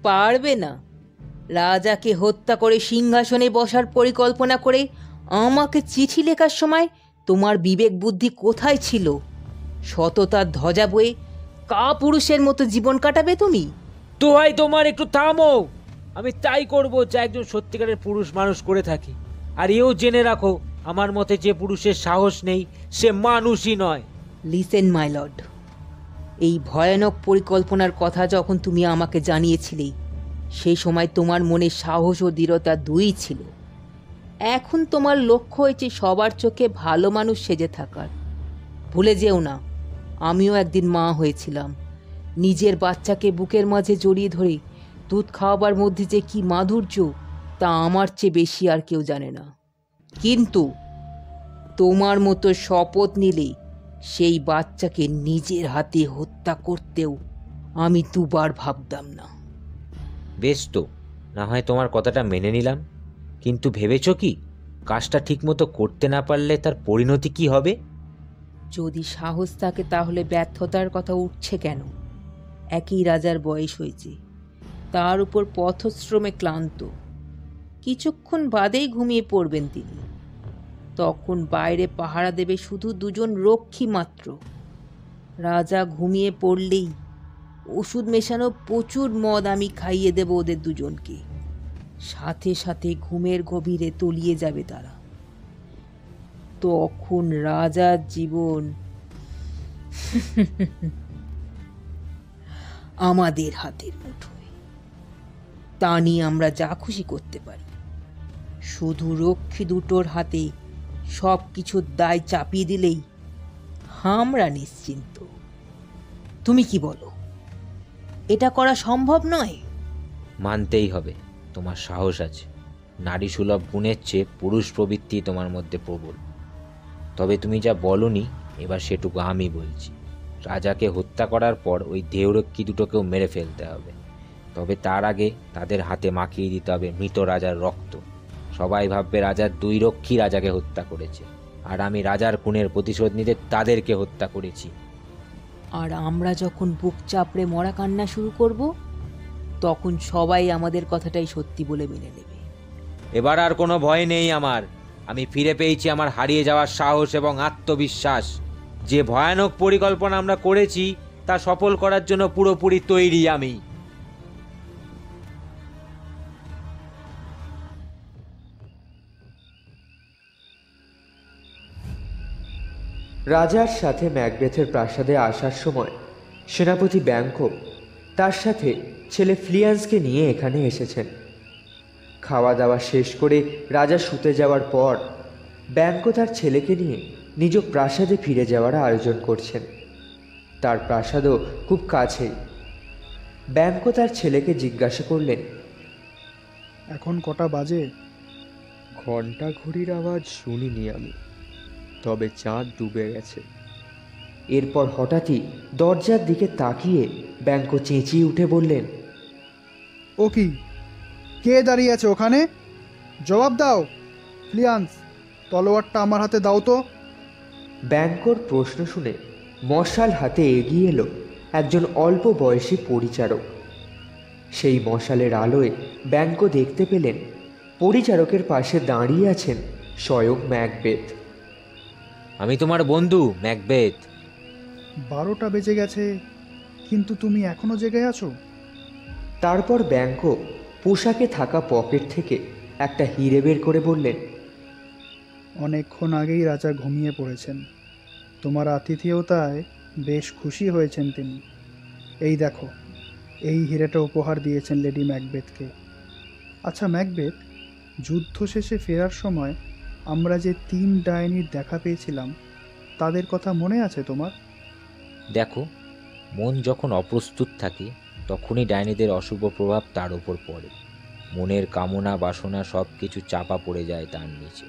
পারবে না? রাজাকে হত্যা করে সিংহাসনে বসার পরিকল্পনা করে আমাকে চিঠি লেখার সময় তোমার বিবেক বুদ্ধি কোথায় ছিল? সততার ধ্বজা বয়ে কাপুরুষের মতো জীবন কাটাবে তুমি? দোহাই তোমার, একটু থামো। আমি তাই করব যা একজন সত্যিকারের পুরুষ মানুষ করে থাকে। আর এও জেনে রাখো, আমার মতে যে পুরুষের সাহস নেই সে মানুষই নয়। লিসেন মাই লর্ড, এই ভয়ানক পরিকল্পনার কথা যখন তুমি আমাকে জানিয়েছিলে, সেই সময় তোমার মনে সাহস ও দৃঢ়তা দুই ছিল। এখন তোমার লক্ষ্য হয়েছে সবার চোখে ভালো মানুষ সেজে থাকার। ভুলে যেও না, আমিও একদিন মা হয়েছিলাম। নিজের বাচ্চাকে বুকের মাঝে জড়িয়ে ধরে দুধ খাওয়াবার মধ্যে যে কি মাধুর্য, তা আমার চেয়ে বেশি আর কেউ জানে না। কিন্তু তোমার মতো শপথ নিলে সেই বাচ্চাকে নিজের হাতে হত্যা করতেও আমি দুবার ভাবতাম না। বেশ তো, না হয় তোমার কথাটা মেনে নিলাম, কিন্তু ভেবেছো কি কাজটা ঠিকমতো করতে না পারলে তার পরিণতি কি হবে? যদি সাহস থাকে তাহলে ব্যর্থতার কথা উঠছে কেন? একই রাজার বয়স হয়েছে, তার উপর পথশ্রমে ক্লান্ত। কিছুক্ষণ বাদেই ঘুমিয়ে পড়বেন তিনি। তখন বাইরে পাহারা দেবে শুধু দুজন রক্ষী মাত্র। রাজা ঘুমিয়ে পড়লেই ওষুধ মেশানো প্রচুর মদ আমি খাইয়ে দেব ওদের দুজনকে। সাথে সাথে ঘুমের গভীরে তলিয়ে যাবে তারা। তখন রাজার জীবন আমাদের হাতের মুঠোয়। তা নিয়ে আমরা যা খুশি করতে পারি। শুধু রক্ষী দুটোর হাতে সব কিছুর দায় চাপিয়ে দিলেই আমরা নিশ্চিন্ত। তুমি কি বলো? এটা করা সম্ভব নয়? মানতেই হবে, তোমার সাহস আছে। নারী সুলভ গুণের চেয়ে পুরুষ প্রবৃত্তি তোমার মধ্যে প্রবল। তবে তুমি যা বলনি, এবার সেটুকু আমি বলছি। রাজাকে হত্যা করার পর ওই দেহরক্ষী দুটোকেও মেরে ফেলতে হবে। তবে তার আগে তাদের হাতে মাখিয়ে দিতে হবে মৃত রাজার রক্ত। সবাই ভাববে রাজার দুই রক্ষী রাজাকে হত্যা করেছে, আর আমি রাজার খুনের প্রতিশোধ নিতে তাদেরকে হত্যা করেছি। আর আমরা যখন বুক চাপড়ে মরা কান্না শুরু করব, তখন সবাই আমাদের কথাটাই সত্যি বলে মেনে নেবে। এবার আর কোনো ভয় নেই আমার। আমি ফিরে পেয়েছি আমার হারিয়ে যাওয়ার সাহস এবং আত্মবিশ্বাস। যে ভয়ানক পরিকল্পনা আমরা করেছি তা সফল করার জন্য পুরোপুরি তৈরি আমি। রাজার সাথে ম্যাকবেথের প্রাসাদে আসার সময় সেনাপতি ব্যাংকো তার সাথে ছেলে ফ্লিয়ান্সকে নিয়ে এখানে এসেছেন। খাওয়া দাওয়া শেষ করে রাজা শুতে যাওয়ার পর ব্যাংকো তার ছেলেকে নিয়ে নিজ প্রাসাদে ফিরে যাওয়ার আয়োজন করছেন। তার প্রাসাদও খুব কাছেই। ব্যাংকো তার ছেলেকে জিজ্ঞাসা করলেন, এখন কটা বাজে? ঘন্টা ঘড়ির আওয়াজ শুনিনি আমি, তবে চাঁদ ডুবে গেছে। এরপর হঠাৎই দরজার দিকে তাকিয়ে ব্যাংকো চেঁচিয়ে উঠে বললেন, ও কি, কে দাঁড়িয়ে আছে ওখানে? জবাব দাও। ফ্লিয়ান্স, তলোয়ারটা আমার হাতে দাও তো। ব্যাংকোর প্রশ্ন শুনে মশাল হাতে এগিয়ে এলো একজন অল্প বয়সী পরিচারক। সেই মশালের আলোয় ব্যাংকো দেখতে পেলেন পরিচারকের পাশে দাঁড়িয়ে আছেন স্বয়ং ম্যাকবেথ। আমি তোমার বন্ধু ম্যাকবেথ। 12টা বেজে গেছে, কিন্তু তুমি এখনো জেগে আছো? তারপর ব্যাংকো পোশাকে থাকা পকেট থেকে একটা হিরে বের করে বললেন, অনেকক্ষণ আগেই রাজা ঘুমিয়ে পড়েছেন। তোমার আতিথেয়তায় বেশ খুশি হয়েছেন তিনি। এই দেখো, এই হিরেটা উপহার দিয়েছেন লেডি ম্যাকবেথকে। আচ্ছা ম্যাকবেথ, যুদ্ধ শেষে ফেরার সময় আমরা যে 3 ডাইনির দেখা পেয়েছিলাম, তাদের কথা মনে আছে তোমার? দেখো, মন যখন অপ্রস্তুত থাকে তখনই ডাইনিদের অশুভ প্রভাব তার ওপর পড়ে। মনের কামনা বাসনা সব কিছু চাপা পড়ে যায় তার নিচে।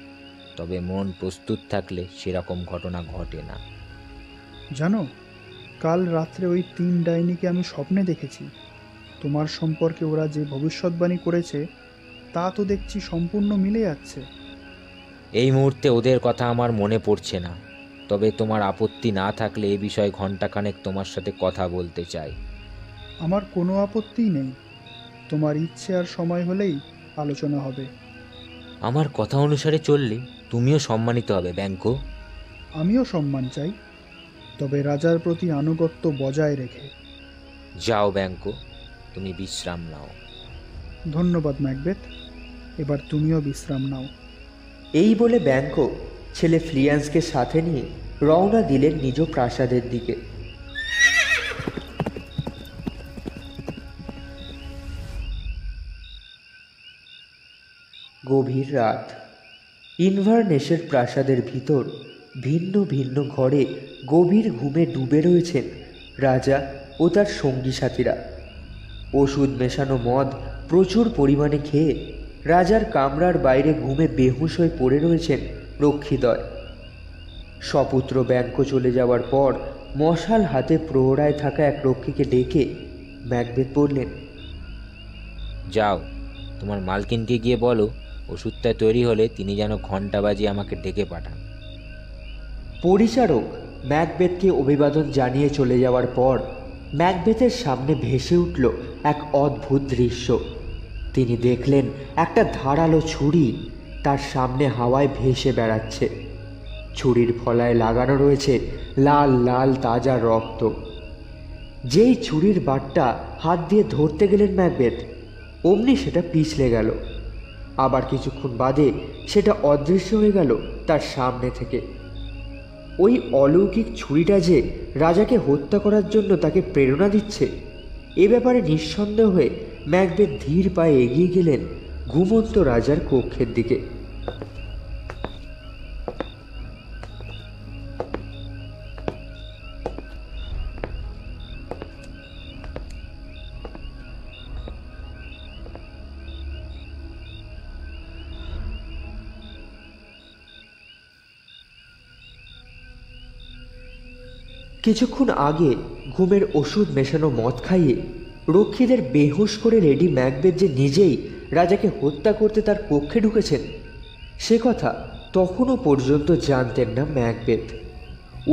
তবে মন প্রস্তুত থাকলে সেরকম ঘটনা ঘটে না। জানো, কাল রাত্রে ওই 3 ডাইনিকে আমি স্বপ্নে দেখেছি। তোমার সম্পর্কে ওরা যে ভবিষ্যৎবাণী করেছে তা তো দেখছি সম্পূর্ণ মিলে যাচ্ছে। এই মুহূর্তে ওদের কথা আমার মনে পড়ছে না, তবে তোমার আপত্তি না থাকলে এ বিষয়ে ঘণ্টাখানেক তোমার সাথে কথা বলতে চাই। আমার কোনো আপত্তিই নেই। তোমার ইচ্ছে আর সময় হলেই আলোচনা হবে। আমার কথা অনুসারে চললে তুমিও সম্মানিত হবে ব্যাংকো। আমিও সম্মান চাই, তবে রাজার প্রতি আনুগত্য বজায় রেখে। যাও ব্যাংকো, তুমি বিশ্রাম নাও। ধন্যবাদ ম্যাকবেথ, এবার তুমিও বিশ্রাম নাও। এই বলে ব্যাংকো ছেলে ফ্লিয়ান্সকে সাথে নিয়ে রওনা দিলেন নিজ প্রাসাদের দিকে। গভীর রাত। ইনভারনেসের প্রাসাদের ভিতর ভিন্ন ভিন্ন ঘরে গভীর ঘুমে ডুবে রয়েছেন রাজা ও তার সঙ্গী সাথীরা। ওষুধ মেশানো মদ প্রচুর পরিমাণে খেয়ে রাজার কামরার বাইরে ঘুমে বেহুশ হয়ে পড়ে রয়েছেন রক্ষীদ্বয়। সপুত্র ব্যাংকো চলে যাওয়ার পর মশাল হাতে প্রহরায় থাকা এক রক্ষীকে ডেকে ম্যাকবেথ বললেন, যাও, তোমার মালকিনকে গিয়ে বলো ওষুধটা তৈরি হলে তিনি যেন ঘণ্টা বাজিয়ে আমাকে ডেকে পাঠান। পরিচারক ম্যাকবেথকে অভিবাদন জানিয়ে চলে যাওয়ার পর ম্যাকবেথের সামনে ভেসে উঠল এক অদ্ভুত দৃশ্য। তিনি দেখলেন একটা ধারালো ছুরি তার সামনে হাওয়ায় ভেসে বেড়াচ্ছে। ছুরির ফলায় লাগানো রয়েছে লাল লাল তাজা রক্ত। যেই ছুরির বাটটা হাত দিয়ে ধরতে গেলেন ম্যাকবেথ, অমনি সেটা পিছলে গেল। আবার কিছুক্ষণ বাদে সেটা অদৃশ্য হয়ে গেল তার সামনে থেকে। ওই অলৌকিক ছুরিটা যে রাজাকে হত্যা করার জন্য তাকে প্রেরণা দিচ্ছে, এ ব্যাপারে নিঃসন্দেহ হয়ে ম্যাকবেথ ধীর পায়ে এগিয়ে গেলেন ঘুমন্ত রাজার কক্ষের দিকে। কিছুক্ষণ আগে ঘুমের ওষুধ মেশানো মদ খাইয়ে রক্ষীদের বেহুশ করে লেডি ম্যাকবেথ যে নিজেই রাজাকে হত্যা করতে তার কক্ষে ঢুকেছেন, সে কথা তখনও পর্যন্ত জানতেন না ম্যাকবেথ।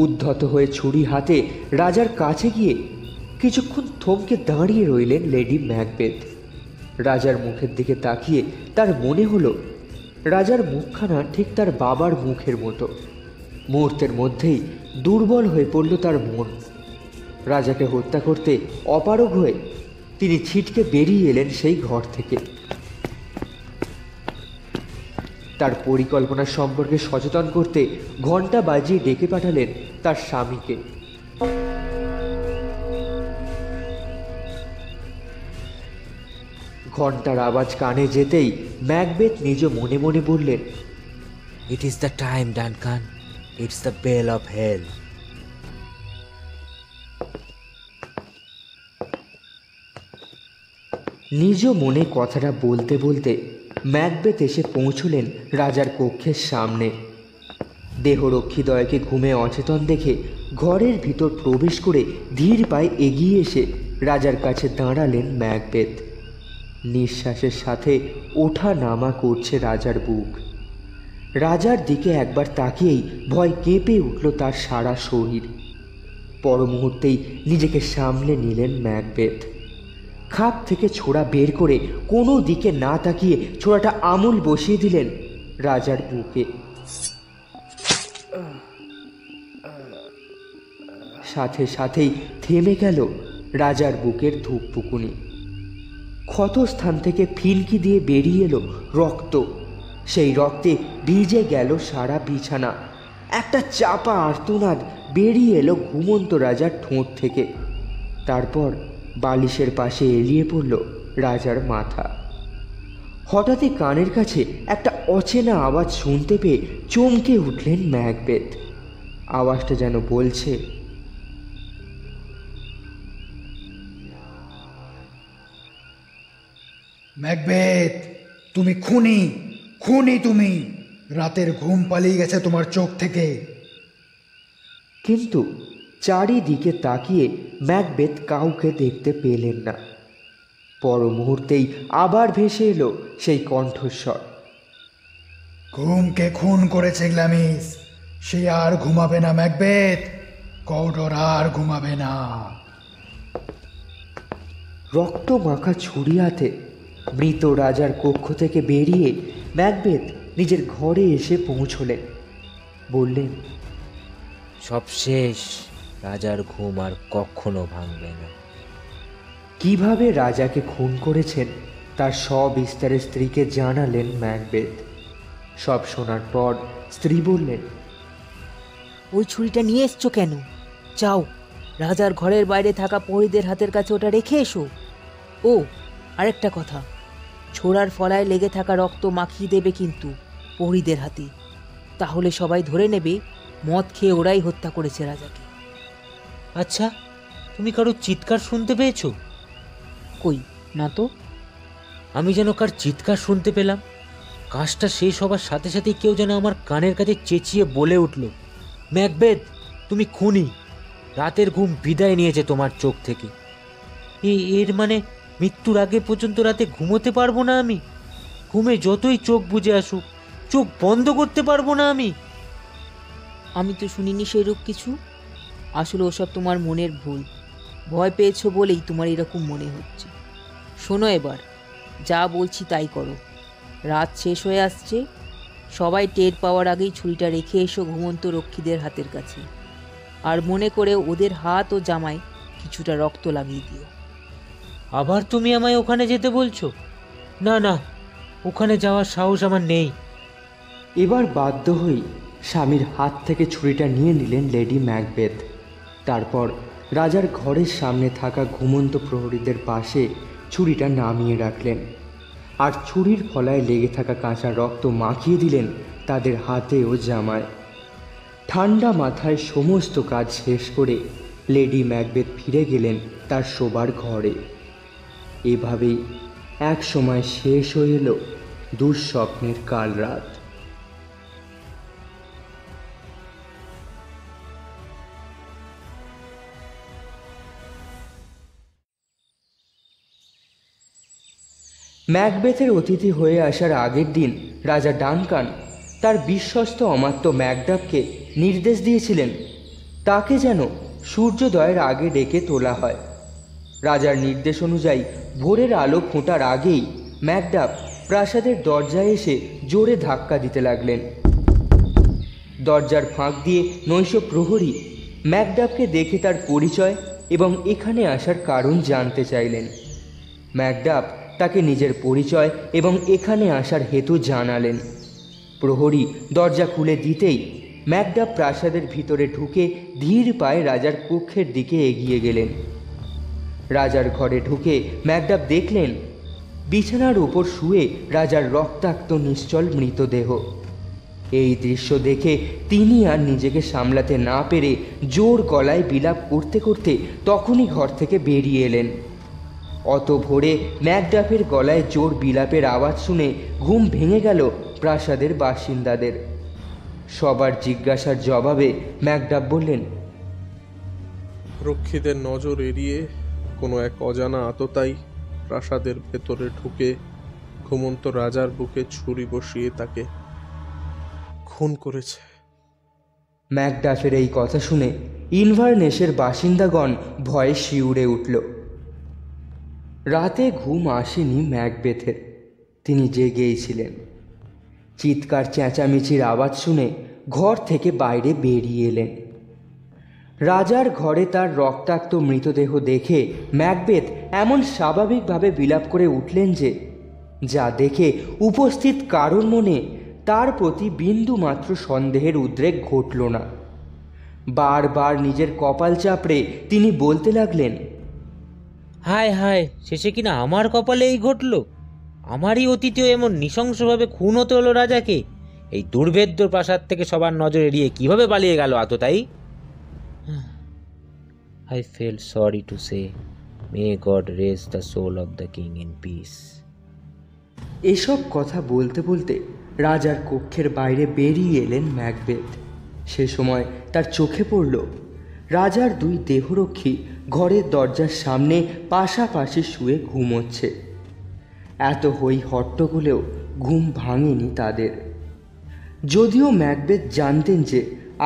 উদ্ধত হয়ে ছুরি হাতে রাজার কাছে গিয়ে কিছুক্ষণ থমকে দাঁড়িয়ে রইলেন লেডি ম্যাকবেথ। রাজার মুখের দিকে তাকিয়ে তার মনে হলো রাজার মুখখানা ঠিক তার বাবার মুখের মতো। মুহূর্তের মধ্যেই দুর্বল হয়ে পড়ল তার মন। রাজাকে হত্যা করতে অপারগ হয়ে তিনি ছিটকে বেরিয়ে এলেন সেই ঘর থেকে। তার পরিকল্পনা সম্পর্কে সচেতন করতে ঘণ্টা বাজিয়ে ডেকে পাঠালেন তার স্বামীকে। ঘণ্টার আওয়াজ কানে যেতেই ম্যাকবেথ নিজ মনে মনে বললেন, it is the time Duncan, it's the bell of hell. নিজ মনে কথাটা বলতে বলতে ম্যাকবেথ এসে পৌঁছলেন রাজার কক্ষের সামনে। দেহরক্ষীদ্বয়কে ঘুমে অচেতন দেখে ঘরের ভিতর প্রবেশ করে ধীর পায়ে এগিয়ে এসে রাজার কাছে দাঁড়ালেন ম্যাকবেথ। নিঃশ্বাসের সাথে ওঠা নামা করছে রাজার বুক। রাজার দিকে একবার তাকিয়েই ভয় কেঁপে উঠল তার সারা শরীর। পর মুহূর্তেই নিজেকে সামলে নিলেন ম্যাকবেথ। খাপ থেকে ছোড়া বের করে কোনো দিকে না তাকিয়ে ছোড়াটা আমূল বসিয়ে দিলেন রাজার বুকে। সাথে সাথেই থেমে গেল রাজার বুকের ধুকপুকুনি। ক্ষতস্থান থেকে ফিনকি দিয়ে বেরিয়ে এলো রক্ত। সেই রক্তে ভিজে গেল সারা বিছানা। একটা চাপা আর্তনাদ বেরিয়ে এলো ঘুমন্ত রাজার ঠোঁট থেকে। তারপর বালিশের পাশে এলিয়ে পড়ল রাজার মাথা। হঠাৎই কানের কাছে একটা অচেনা আওয়াজ শুনতে পেয়ে চমকে উঠলেন ম্যাকবেথ। আওয়াজটা যেন বলছে, ম্যাকবেথ, তুমি খুনি, খুনি তুমি। রাতের ঘুম পালিয়ে গেছে তোমার চোখ থেকে। কিন্তু চারিদিকে তাকিয়ে ম্যাকবেথ কাউকে দেখতে পেলেন না। পর মুহূর্তেই আবার ভেসে এলো সেই কণ্ঠস্বর, ঘুমকে খুন করেছে গ্ল্যামিস। সে আর ঘুমাবে না ম্যাকবেথ, কওডর আর ঘুমাবে না। রক্ত মাখা ছুরি হাতে মৃত রাজার কক্ষ থেকে বেরিয়ে ম্যাকবেথ নিজের ঘরে এসে পৌঁছলেন। বললেন, সব শেষ, রাজার ঘুম আর কখনো ভাঙবে না। কিভাবে রাজাকে খুন করেছেন তার সবিস্তারে স্ত্রীকে জানালেন ম্যাকবেথ। সব শোনার পর স্ত্রী বললেন, ওই ছুরিটা নিয়ে এসছো কেন? যাও, রাজার ঘরের বাইরে থাকা প্রহরীদের হাতের কাছে ওটা রেখে এসো। ও আরেকটা কথা, ছোড়ার ফলায় লেগে থাকা রক্ত মাখিয়ে দেবে কিন্তু প্রহরীদের হাতে। তাহলে সবাই ধরে নেবে মদ খেয়ে ওরাই হত্যা করেছে রাজাকে। আচ্ছা, তুমি কারো চিৎকার শুনতে পেয়েছো? কই না তো। আমি যেন কার চিৎকার শুনতে পেলাম। কাজটা শেষ হবার সাথে সাথেই কেউ যেন আমার কানের কাছে চেঁচিয়ে বলে উঠল, ম্যাকবেথ, তুমি খুনি। রাতের ঘুম বিদায় নিয়েছে তোমার চোখ থেকে। এর মানে মৃত্যুর আগে পর্যন্ত রাতে ঘুমোতে পারবো না আমি? ঘুমে যতই চোখ বুজে আসুক, চোখ বন্ধ করতে পারবো না আমি? আমি তো শুনিনি সেরূপ কিছু। আসলে ওসব তোমার মনের ভুল। ভয় পেয়েছো বলেই তোমার এরকম মনে হচ্ছে। শোনো, এবার যা বলছি তাই করো। রাত শেষ হয়ে আসছে, সবাই টের পাওয়ার আগেই ছুরিটা রেখে এসো ঘুমন্ত রক্ষীদের হাতের কাছে। আর মনে করে ওদের হাত ও জামায় কিছুটা রক্ত লাগিয়ে দিও। আবার তুমি আমায় ওখানে যেতে বলছো? না না, ওখানে যাওয়ার সাহস আমার নেই। এবার বাধ্য হয়ে স্বামীর হাত থেকে ছুরিটা নিয়ে নিলেন লেডি ম্যাকবেথ। তারপর রাজার ঘরের সামনে থাকা ঘুমন্ত প্রহরীদের পাশে ছুরিটা নামিয়ে রাখলেন। আর ছুরির ফলায় লেগে থাকা কাঁচা রক্ত মাখিয়ে দিলেন তাদের হাতে ও জামায়। ঠান্ডা মাথায় সমস্ত কাজ শেষ করে লেডি ম্যাকবেথ ফিরে গেলেন তার শোবার ঘরে। এভাবেই এক সময় শেষ হয়ে এলো দুঃস্বপ্নের কাল রাত। ম্যাকবেথের অতিথি হয়ে আসার আগের দিন রাজা ডানকান তার বিশ্বস্ত অমাত্য ম্যাকডাফকে নির্দেশ দিয়েছিলেন তাকে যেন সূর্যোদয়ের আগে ডেকে তোলা হয়। রাজার নির্দেশ অনুযায়ী ভোরের আলো ফোটার আগেই ম্যাকডাফ প্রাসাদের দরজায় এসে জোরে ধাক্কা দিতে লাগলেন। দরজার ফাঁক দিয়ে নৈশ প্রহরী ম্যাকডাফকে দেখে তার পরিচয় এবং এখানে আসার কারণ জানতে চাইলেন। ম্যাকডাফ তাকে নিজের পরিচয় এবং এখানে আসার হেতু জানালেন। প্রহরী দরজা খুলে দিতেই ম্যাকডাফ প্রাসাদের ভিতরে ঢুকে ধীর পায়ে রাজার কক্ষের দিকে এগিয়ে গেলেন। রাজার ঘরে ঢুকে ম্যাকডাফ দেখলেন বিছানার উপর শুয়ে রাজার রক্তাক্ত নিশ্চল মৃতদেহ। এই দৃশ্য দেখে তিনি আর নিজেকে সামলাতে না পেরে জোর গলায় বিলাপ করতে করতে তখনই ঘর থেকে বেরিয়ে এলেন। অত ভোরে ম্যাকডাফের গলায় জোর বিলাপের আওয়াজ শুনে ঘুম ভেঙে গেল প্রাসাদের বাসিন্দাদের। সবার জিজ্ঞাসার জবাবে ম্যাকডাফ বললেন, রক্ষীদের নজর এড়িয়ে কোনো এক অজানা আততায়ী প্রাসাদের ভেতরে ঢুকে ঘুমন্ত রাজার বুকে ছুরি বসিয়ে তাকে খুন করেছে। ম্যাকডাফের এই কথা শুনে ইনভারনেসের বাসিন্দাগণ ভয়ে শিউরে উঠল। রাতে ঘুম আসেনি ম্যাকবেথের। তিনি জেগেই ছিলেন। চিৎকার চেঁচামেচির আওয়াজ শুনে ঘর থেকে বাইরে বেরিয়ে এলেন। রাজার ঘরে তার রক্তাক্ত মৃতদেহ দেখে ম্যাকবেথ এমন স্বাভাবিকভাবে বিলাপ করে উঠলেন যে, যা দেখে উপস্থিত কারোর মনে তার প্রতি বিন্দুমাত্র সন্দেহের উদ্রেক ঘটল না। বারবার নিজের কপাল চাপড়ে তিনি বলতে লাগলেন, হায় হায়, শেষে কিনা আমার কপালে এই ঘটল। আমারই অতীতেও এমন নৃশংসভাবে খুন হতে হলো রাজাকে। এই দুর্ভেদ্য প্রাসাদ থেকে সবার নজর এড়িয়ে কিভাবে পালিয়ে গেল আততায়ী? I feel sorry to say, may God raise the soul of the king in peace. এসব কথা বলতে বলতে রাজার কক্ষের বাইরে বেরিয়ে এলেন ম্যাকবেথ। সে সময় তার চোখে পড়ল রাজার দুই দেহরক্ষী ঘরের দরজার সামনে পাশাপাশি শুয়ে ঘুমোচ্ছে। এত হই হট্টগোলেও ঘুম ভাঙেনি তাদের। যদিও ম্যাকবেথ জানতেন যে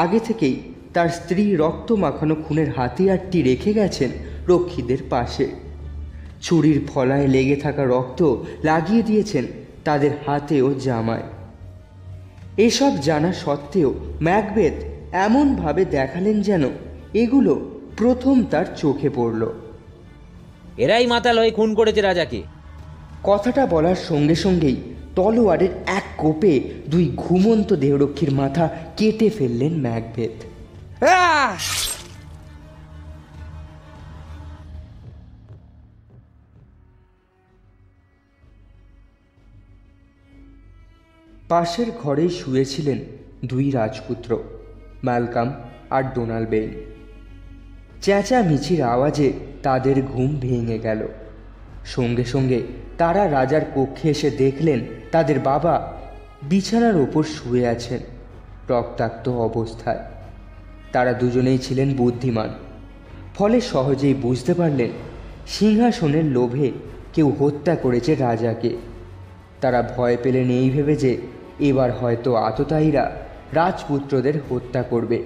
আগে থেকেই তার স্ত্রী রক্ত মাখানো খুনের হাতিয়ারটি রেখে গেছেন রক্ষীদের পাশে। ছুরির ফলায় লেগে থাকা রক্ত লাগিয়ে দিয়েছেন তাদের হাতে ও জামায়। এসব জানা সত্ত্বেও ম্যাকবেথ এমনভাবে দেখালেন যেন এগুলো প্রথম তার চোখে পড়ল। এরাই মাতাল হয়ে খুন করেছে রাজাকে। কথাটা বলার সঙ্গে সঙ্গেই তলোয়ারের এক কোপে দুই ঘুমন্ত দেহরক্ষীর মাথা কেটে ফেললেন ম্যাকবেথ। পাশের ঘরেই শুয়েছিলেন দুই রাজপুত্র, ম্যালকাম আর ডোনাল্ড বেইন। চেঁচামেচির আওয়াজে তাদের ঘুম ভেঙে গেল। সঙ্গে সঙ্গে তারা রাজার কক্ষে এসে দেখলেন তাদের বাবা বিছানার ওপর শুয়ে আছেন রক্তাক্ত অবস্থায়। তারা দুজনেই ছিলেন বুদ্ধিমান, ফলে সহজেই বুঝতে পারলেন সিংহাসনের লোভে কেউ হত্যা করেছে রাজাকে। তারা ভয় পেলেন এই ভেবে যে এবার হয়তো আততায়ীরা রাজপুত্রদের হত্যা করবে।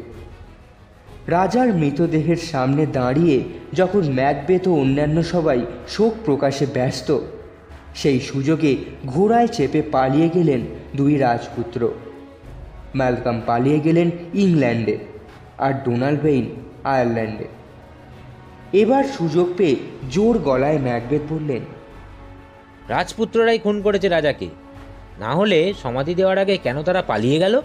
রাজার মৃতদেহের সামনে দাঁড়িয়ে যখন ম্যাকবেথ ও অন্যান্য সবাই শোক প্রকাশে ব্যস্ত, সেই সুযোগে ঘোড়ায় চেপে পালিয়ে গেলেন দুই রাজপুত্র। ম্যালকাম পালিয়ে গেলেন ইংল্যান্ডে আর ডোনাল্ড বেইন আয়ারল্যান্ডে। এবার সুযোগ পেয়ে জোর গলায় ম্যাকবেথ বললেন, রাজপুত্ররাই খুন করেছে রাজাকে, না হলে সমাধি দেওয়ার আগে কেন তারা পালিয়ে গেল?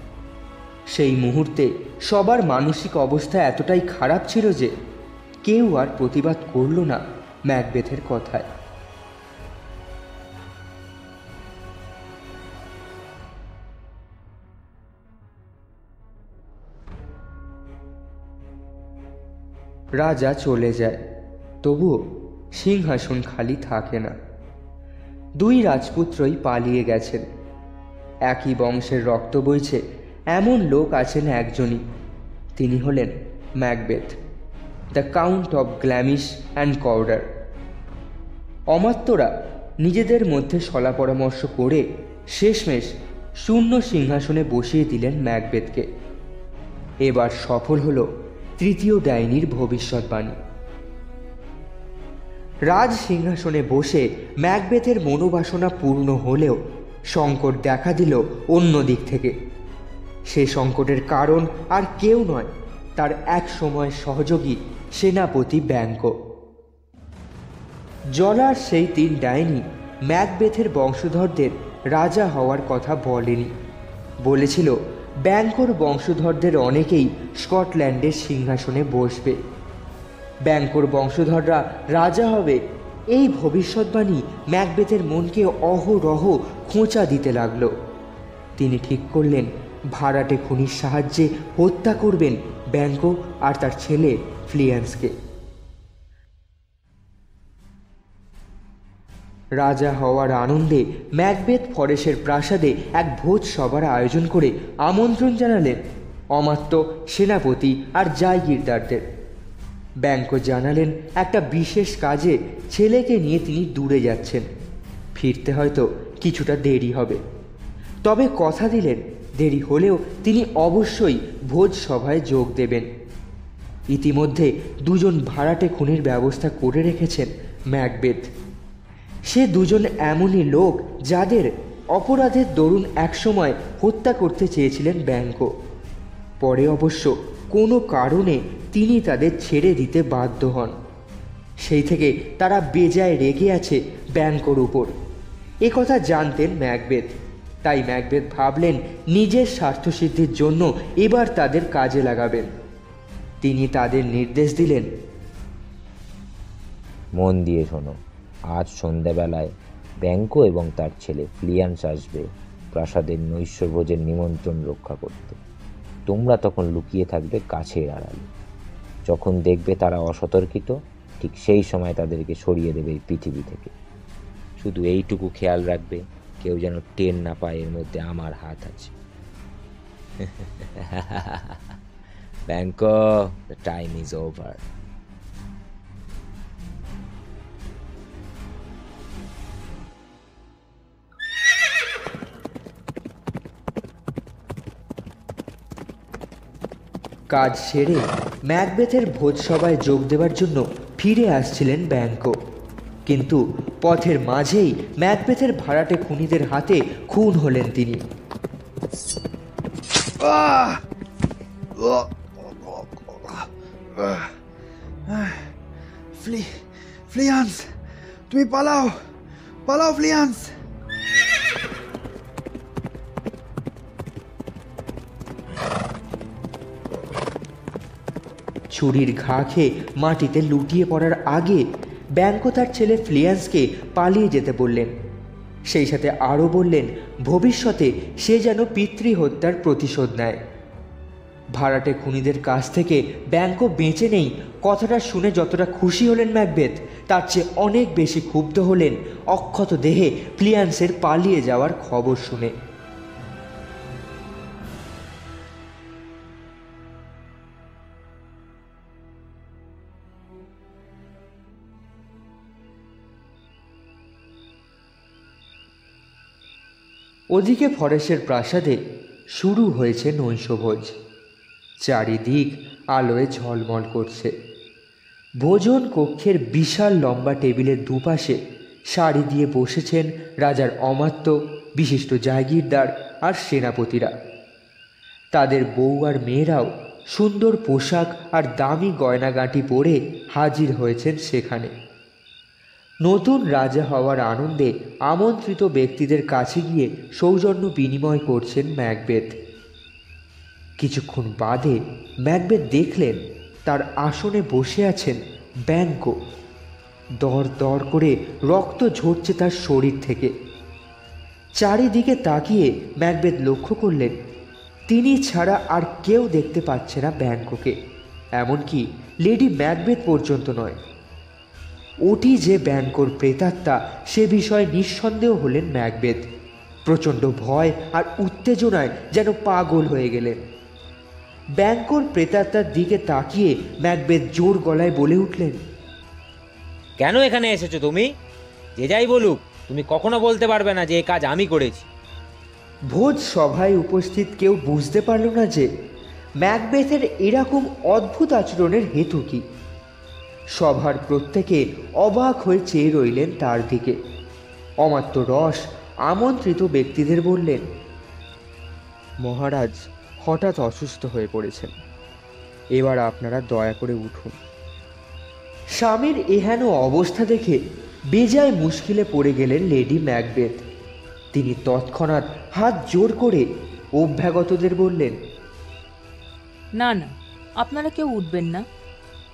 সেই মুহূর্তে সবার মানসিক অবস্থা এতটাই খারাপ ছিল যে কেউ আর প্রতিবাদ করল না ম্যাকবেথের কথায়। রাজা চলে যায়, তবুও সিংহাসন খালি থাকে না। দুই রাজপুত্রই পালিয়ে গেছেন। একই বংশের রক্ত বইছে এমন লোক আছেন একজনই, তিনি হলেন Macbeth, the count of Glamis and Cawdor. অমাত্যরা নিজেদের মধ্যে সলা পরামর্শ করে শেষমেশ শূন্য সিংহাসনে বসিয়ে দিলেন ম্যাকবেথকে। এবার সফল হলো তৃতীয় ডাইনির ভবিষ্যৎবাণী। রাজ সিংহাসনে বসে ম্যাকবেথের মনোবাসনা পূর্ণ হলেও সংকট দেখা দিল অন্য দিক থেকে। সে সংকটের কারণ আর কেউ নয়, তার এক সময়ের সহযোগী সেনাপতি ব্যাঙ্কো। জলার সেই তিন ডাইনি ম্যাকবেথের বংশধরদের রাজা হওয়ার কথা বলেনি। বলেছিল ব্যাঙ্কোর বংশধরদের অনেকেই স্কটল্যান্ডের সিংহাসনে বসবে। ব্যাঙ্কোর বংশধররা রাজা হবে, এই ভবিষ্যৎবাণী ম্যাকবেথের মনকে অহরহ খোঁচা দিতে লাগলো। তিনি ঠিক করলেন ভাড়াটে খুনির সাহায্যে হত্যা করবেন ব্যাঙ্কো আর তার ছেলে ফ্লিয়ান্সকে। রাজা হওয়ার আনন্দে ম্যাকবেথ ফরেসের প্রাসাদে এক ভোজ সভার আয়োজন করে আমন্ত্রণ জানালেন অমাত্য, সেনাপতি আর জায়গিরদারদের। ব্যাংকো জানালেন একটা বিশেষ কাজে ছেলেকে নিয়ে তিনি দূরে যাচ্ছেন, ফিরতে হয়তো কিছুটা দেরি হবে। তবে কথা দিলেন দেরি হলেও তিনি অবশ্যই ভোজ সভায় যোগ দেবেন। ইতিমধ্যে দুজন ভাড়াটে খুনির ব্যবস্থা করে রেখেছেন ম্যাকবেথ। সে দুজন এমনই লোক যাদের অপরাধের দরুন একসময় হত্যা করতে চেয়েছিলেন ব্যাংকো। পরে অবশ্য কোনো কারণে তিনি তাদের ছেড়ে দিতে বাধ্য হন। সেই থেকে তারা বেজায় রেগে আছে ব্যাংকোর উপর। এ কথা জানতেন ম্যাকবেথ, তাই ম্যাকবেথ ভাবলেন নিজের স্বার্থসিদ্ধির জন্য এবার তাদের কাজে লাগাবেন। তিনি তাদের নির্দেশ দিলেন, মন দিয়ে শোনো, আজ সন্ধ্যাবেলায় ব্যাংকো এবং তার ছেলে ফ্লিয়ান্স আসবে প্রাসাদের নৈশভোজের নিমন্ত্রণ রক্ষা করতে। তোমরা তখন লুকিয়ে থাকবে গাছের আড়ালে। যখন দেখবে তারা অসতর্কিত, ঠিক সেই সময় তাদেরকে সরিয়ে দেবে এই পৃথিবী থেকে। শুধু এইটুকু খেয়াল রাখবে, কেউ যেন টের না পায় এর মধ্যে আমার হাত আছে। Banquo, the time is over. কাজ সেরে ম্যাকবেথের ভোজসভায় যোগ দেওয়ার জন্য ফিরে আসছিলেন ব্যাংকো, কিন্তু পথের মাঝেই ম্যাকবেথের ভাড়াটে খুনিদের হাতে খুন হলেন তিনি। ফ্লিয়ান্স, তুমি পালাও, পালাও ফ্লিয়ান্স। ছুরির ঘা খেয়ে মাটিতে লুটিয়ে পড়ার আগে ব্যাংকো তার ছেলে ফ্লিয়ান্সকে পালিয়ে যেতে বললেন। সেই সাথে আরও বললেন ভবিষ্যতে সে যেন পিতৃহত্যার প্রতিশোধ নেয়। ভাড়াটে খুনিদের কাছ থেকে ব্যাংকো বেঁচে নেই কথাটা শুনে যতটা খুশি হলেন ম্যাকবেথ, তার চেয়ে অনেক বেশি ক্ষুব্ধ হলেন অক্ষত দেহে ফ্লিয়ান্সের পালিয়ে যাওয়ার খবর শুনে। ওদিকে ফরেসের প্রাসাদে শুরু হয়েছে নৈশভোজ। চারিদিক আলোয় ঝলমল করছে। ভোজন কক্ষের বিশাল লম্বা টেবিলের দুপাশে সারি দিয়ে বসেছেন রাজার অমাত্য, বিশিষ্ট জাগিরদার আর সেনাপতিরা। তাদের বউ আর মেয়েরাও সুন্দর পোশাক আর দামি গয়নাগাঁটি পরে হাজির হয়েছেন সেখানে। নতুন রাজা হওয়ার আনন্দে আমন্ত্রিত ব্যক্তিদের কাছে গিয়ে সৌজন্য বিনিময় করছেন ম্যাকবেথ। কিছুক্ষণ বাদে ম্যাকবেথ দেখলেন তার আসনে বসে আছেন ব্যাংকো। দর দর করে রক্ত ঝরছে তার শরীর থেকে। চারিদিকে তাকিয়ে ম্যাকবেথ লক্ষ্য করলেন তিনি ছাড়া আর কেউ দেখতে পাচ্ছে না ব্যাংকোকে, এমনকি লেডি ম্যাকবেথ পর্যন্ত নয়। ওটি যে ব্যাংকোর প্রেতাত্মা সে বিষয়ে নিঃসন্দেহ হলেন ম্যাকবেথ। প্রচণ্ড ভয় আর উত্তেজনায় যেন পাগল হয়ে গেলেন। ব্যাংকোর প্রেতাত্মার দিকে তাকিয়ে ম্যাকবেথ জোর গলায় বলে উঠলেন, কেন এখানে এসেছো তুমি? যে যাই বলুক, তুমি কখনো বলতে পারবে না যে এই কাজ আমি করেছি। ভোজ সভায় উপস্থিত কেউ বুঝতে পারল না যে ম্যাকবেথের এরকম অদ্ভুত আচরণের হেতু কী। সভার প্রত্যেকে অবাক হয়ে চেয়ে রইলেন তার দিকে। অমাত্য রস আমন্ত্রিত ব্যক্তিদের বললেন, মহারাজ হঠাৎ অসুস্থ হয়ে পড়েছেন, এবার আপনারা দয়া করে উঠুন। স্বামীর এহেন অবস্থা দেখে বেজায় মুশকিলে পড়ে গেলেন লেডি ম্যাকবেথ। তিনি তৎক্ষণাৎ হাত জোর করে অভ্যাগতদের বললেন, না না, আপনারা কেউ উঠবেন না।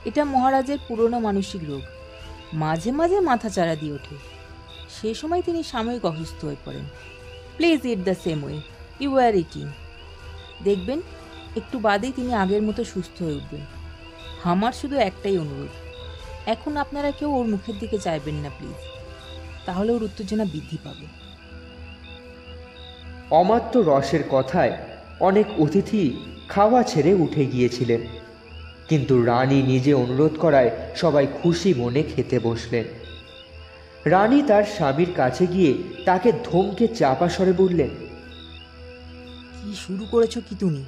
এটা মহারাজের পুরনো মানসিক রোগ, মাঝে মাঝে মাথা চারা দিয়ে ওঠে। সেই সময় তিনি সাময়িক অসুস্থ হয়ে পড়েন। Please eat the same way you are eating. দেখবেন একটু বাদেই তিনি আগের মতো সুস্থ হয়ে উঠবেন। আমার শুধু একটাই অনুরোধ, এখন আপনারা কেউ ওর মুখের দিকে চাইবেন না প্লিজ। তাহলে ওর উত্তেজনা বৃদ্ধি পাবে। অমাত্য রসের কথায় অনেক অতিথি খাওয়া ছেড়ে উঠে গিয়েছিলেন, কিন্তু রানী নিজে অনুরোধ করায় সবাই খুশি মনে খেতে বসলেন। রানী তার স্বামীর কাছে গিয়ে তাকে ধমকে চাপা স্বরে বললেন, কি শুরু করেছো কি তুমি?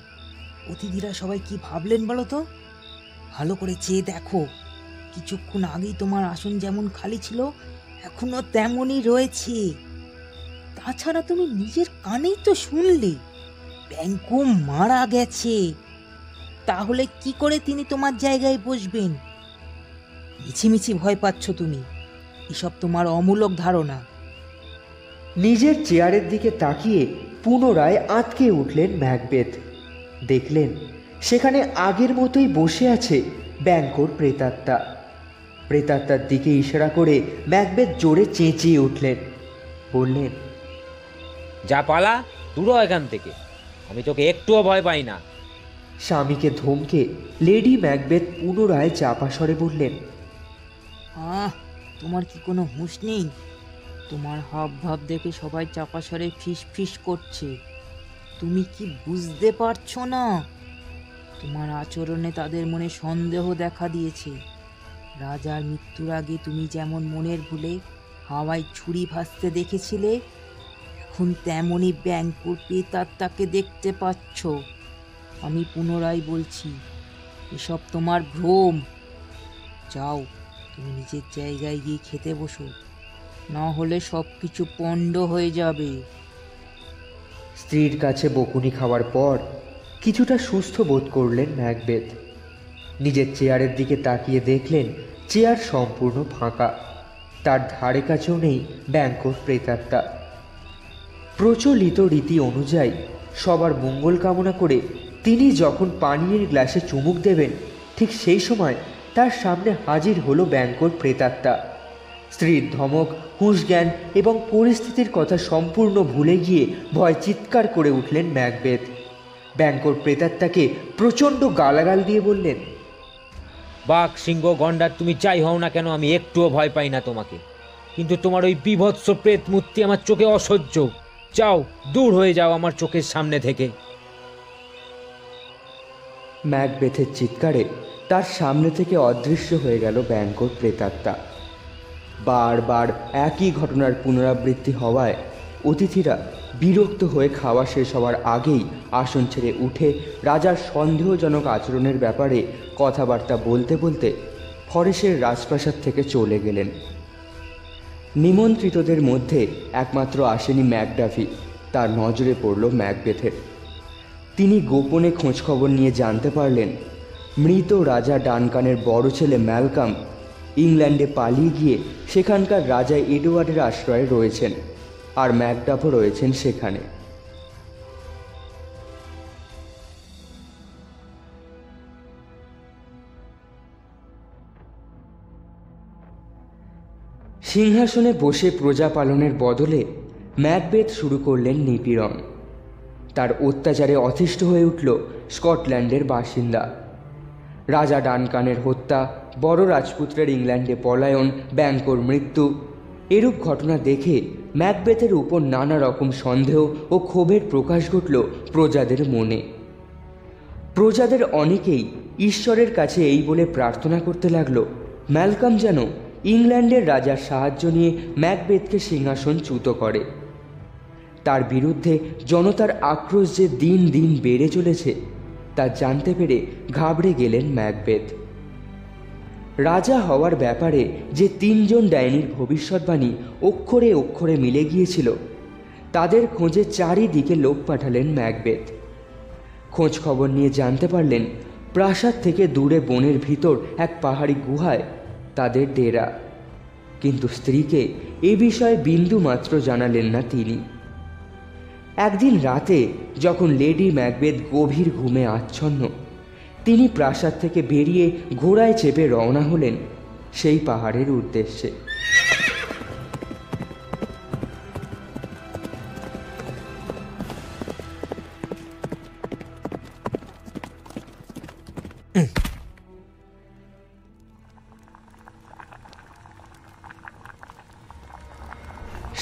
অতিথিরা সবাই কি ভাবলেন বলো তো? ভালো করে চেয়ে দেখো, কিছুক্ষণ আগেই তোমার আসন যেমন খালি ছিল এখনো তেমনই রয়েছে। তাছাড়া তুমি নিজের কানেই তো শুনলে ব্যাংকো মারা গেছে। তাহলে কি করে তিনি তোমার জায়গায় বসবেন? মিছিমিছি ভয় পাচ্ছ তুমি, এসব তোমার অমূলক ধারণা। নিজের চেয়ারের দিকে তাকিয়ে পুনরায় আঁতকে উঠলেন ম্যাকবেথ। দেখলেন সেখানে আগের মতোই বসে আছে ব্যাংকোর প্রেতাত্মা। প্রেতাত্মার দিকে ইশারা করে ম্যাকবেথ জোরে চেঁচিয়ে উঠলেন, বললেন, যা পালা, দূর হ এখান থেকে, আমি তোকে একটুও ভয় পাই না। স্বামীকে ধমকে লেডি ম্যাকবেথ পুনরায় চাপা স্বরে বললেন, তোমার কি কোনো হুঁশ নেই? তোমার হাব ভাব দেখে সবাই চাপা স্বরে ফিস ফিস করছে। তুমি কি বুঝতে পারছো না? তোমার আচরণে তাদের মনে সন্দেহ দেখা দিয়েছে। রাজার মৃত্যুর আগে তুমি যেমন মনের ভুলে হাওয়ায় ছুরি ভাসতে দেখেছিলে, এখন তেমনই ব্যাংকুর প্রেতাত্মাকে দেখতে পাচ্ছ। আমি পুনরায় বলছি, এসব তোমার ভ্রম। যাও, তুমি নিজের জায়গায় গিয়ে খেতে বসো, না হলে সব কিছু পণ্ড হয়ে যাবে। স্ত্রীর কাছে বকুনি খাওয়ার পর কিছুটা সুস্থ বোধ করলেন ম্যাকবেথ। নিজের চেয়ারের দিকে তাকিয়ে দেখলেন চেয়ার সম্পূর্ণ ফাঁকা, তার ধারে কাছেও নেই ব্যাংকোর প্রেতাত্মা। প্রচলিত রীতি অনুযায়ী সবার মঙ্গল কামনা করে তিনি যখন পানীয়ের গ্লাসে চুমুক দেবেন, ঠিক সেই সময় তার সামনে হাজির হলো ব্যাংকোর প্রেতাত্মা। স্ত্রীর ধমক, হুঁশজ্ঞান এবং পরিস্থিতির কথা সম্পূর্ণ ভুলে গিয়ে ভয় চিৎকার করে উঠলেন ম্যাকবেথ। ব্যাংকোর প্রেতাত্মাকে প্রচণ্ড গালাগাল দিয়ে বললেন, বাঘ, সিংহ, গন্ডার তুমি যাই হও না কেন, আমি একটুও ভয় পাই না তোমাকে। কিন্তু তোমার ওই বিভৎস প্রেত মূর্তি আমার চোখে অসহ্য। যাও, দূর হয়ে যাও আমার চোখের সামনে থেকে। ম্যাকবেথের চিৎকারে তার সামনে থেকে অদৃশ্য হয়ে গেল ব্যাংকোর প্রেতাত্মা। বারবার একই ঘটনার পুনরাবৃত্তি হওয়ায় অতিথিরা বিরক্ত হয়ে খাওয়া শেষ হওয়ার আগেই আসন ছেড়ে উঠে রাজার সন্দেহজনক আচরণের ব্যাপারে কথাবার্তা বলতে বলতে ফরেশের রাজপ্রাসাদ থেকে চলে গেলেন। নিমন্ত্রিতদের মধ্যে একমাত্র আসেনি ম্যাকডাফি। তার নজরে পড়ল ম্যাকবেথের। তিনি গোপনে খোঁজখবর নিয়ে জানতে পারলেন মৃত রাজা ডানকানের বড় ছেলে ম্যালকাম ইংল্যান্ডে পালিয়ে গিয়ে সেখানকার রাজা এডওয়ার্ডের আশ্রয়ে রয়েছেন, আর ম্যাকডাফও রয়েছেন সেখানে। সিংহাসনে বসে প্রজা পালনের বদলে ম্যাকবেথ শুরু করলেন নিপীড়ন। তার অত্যাচারে অতিষ্ঠ হয়ে উঠল স্কটল্যান্ডের বাসিন্দা। রাজা ডানকানের হত্যা, বড় রাজপুত্রের ইংল্যান্ডে পলায়ন, ব্যাংকোর মৃত্যু, এরূপ ঘটনা দেখে ম্যাকবেথের উপর নানা রকম সন্দেহ ও ক্ষোভের প্রকাশ ঘটল প্রজাদের মনে। প্রজাদের অনেকেই ঈশ্বরের কাছে এই বলে প্রার্থনা করতে লাগল, ম্যালকাম যেন ইংল্যান্ডের রাজার সাহায্য নিয়ে ম্যাকবেথকে সিংহাসনচ্যুত করে। তার বিরুদ্ধে জনতার আক্রোশ যে দিন দিন বেড়ে চলেছে তা জানতে পেরে ঘাবড়ে গেলেন ম্যাকবেথ। রাজা হওয়ার ব্যাপারে যে 3 জন ডাইনির ভবিষ্যৎবাণী অক্ষরে অক্ষরে মিলে গিয়েছিল, তাদের খোঁজে চারিদিকে লোক পাঠালেন ম্যাকবেথ। খোঁজ খবর নিয়ে জানতে পারলেন প্রাসাদ থেকে দূরে বনের ভিতর এক পাহাড়ি গুহায় তাদের ডেরা। কিন্তু স্ত্রীকে এ বিষয়ে বিন্দু মাত্র জানালেন না তিনি। একদিন রাতে যখন লেডি ম্যাকবেথ গভীর ঘুমে আচ্ছন্ন, তিনি প্রাসাদ থেকে বেরিয়ে ঘোড়ায় চেপে রওনা হলেন সেই পাহাড়ের উদ্দেশ্যে।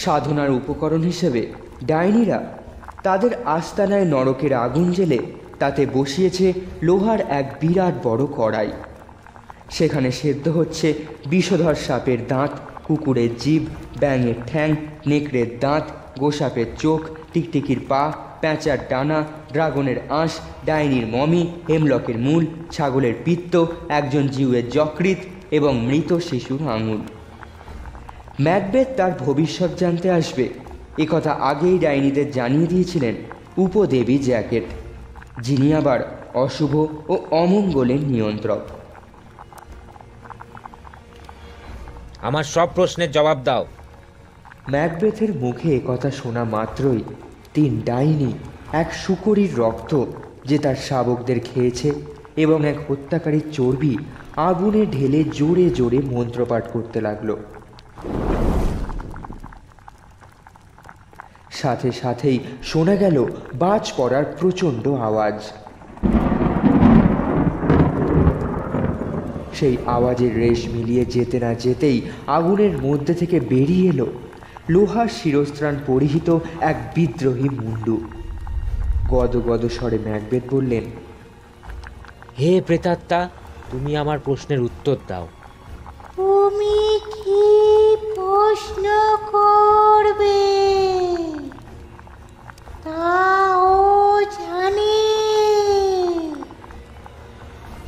সাধনার উপকরণ হিসেবে ডাইনিরা তাদের আস্তানায় নরকের আগুন জ্বেলে তাতে বসিয়েছে লোহার এক বিরাট বড় কড়াই। সেখানে সেদ্ধ হচ্ছে বিষধর সাপের দাঁত, কুকুরের জিভ, ব্যাঙের ঠ্যাং, নেকড়ের দাঁত, গোসাপের চোখ, টিকটিকির পা, প্যাঁচার ডানা, ড্রাগনের আঁশ, ডাইনির মমি, হেমলকের মূল, ছাগলের পিত্ত, একজন জিউয়ের যকৃৎ এবং মৃত শিশুর আঙুল। ম্যাকবেথ তার ভবিষ্যৎ জানতে আসবে একথা আগেই ডাইনিদের জানিয়ে দিয়েছিলেন উপদেবী জ্যাকেট, যিনি আবার অশুভ ও অমঙ্গলের নিয়ন্ত্রক। আমার সব প্রশ্নের জবাব দাও। ম্যাকবেথের মুখে একথা শোনা মাত্রই 3 ডাইনি এক শূকরীর রক্ত যে তার শাবকদের খেয়েছে এবং এক হত্যাকারীর চর্বি আগুনে ঢেলে জোরে জোরে মন্ত্রপাঠ করতে লাগলো। সাথে সাথেই শোনা গেল বাজ পড়ার প্রচণ্ড আওয়াজ। সেই আওয়াজের রেশ মিলিয়ে যেতে না যেতেই আগুনের মধ্যে থেকে বেরিয়ে এলো লোহার শিরস্ত্রাণ পরিহিত এক বিদ্রোহী মুন্ডু। গদগদ স্বরে ম্যাকবেথ বললেন, হে প্রেতাত্মা, তুমি আমার প্রশ্নের উত্তর দাও। তুমি কি প্রশ্ন করবে তাও জানে,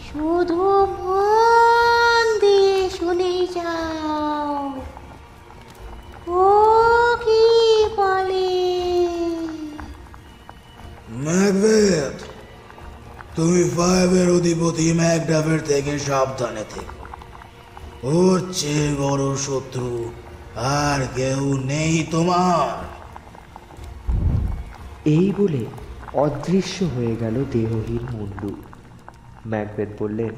শুধু মন দিয়ে শুনে যাও ও কি বলে। ম্যাকবেথ, তুমি 5-এর অধিপতি ম্যাকডাফের থেকে সাবধানে থেকো। ওর চেয়ে বড় শত্রু আর কেউ নেই তোমার। এই বলে অদৃশ্য হয়ে গেল দেহহীন মুন্ডু। ম্যাকবেথ বললেন,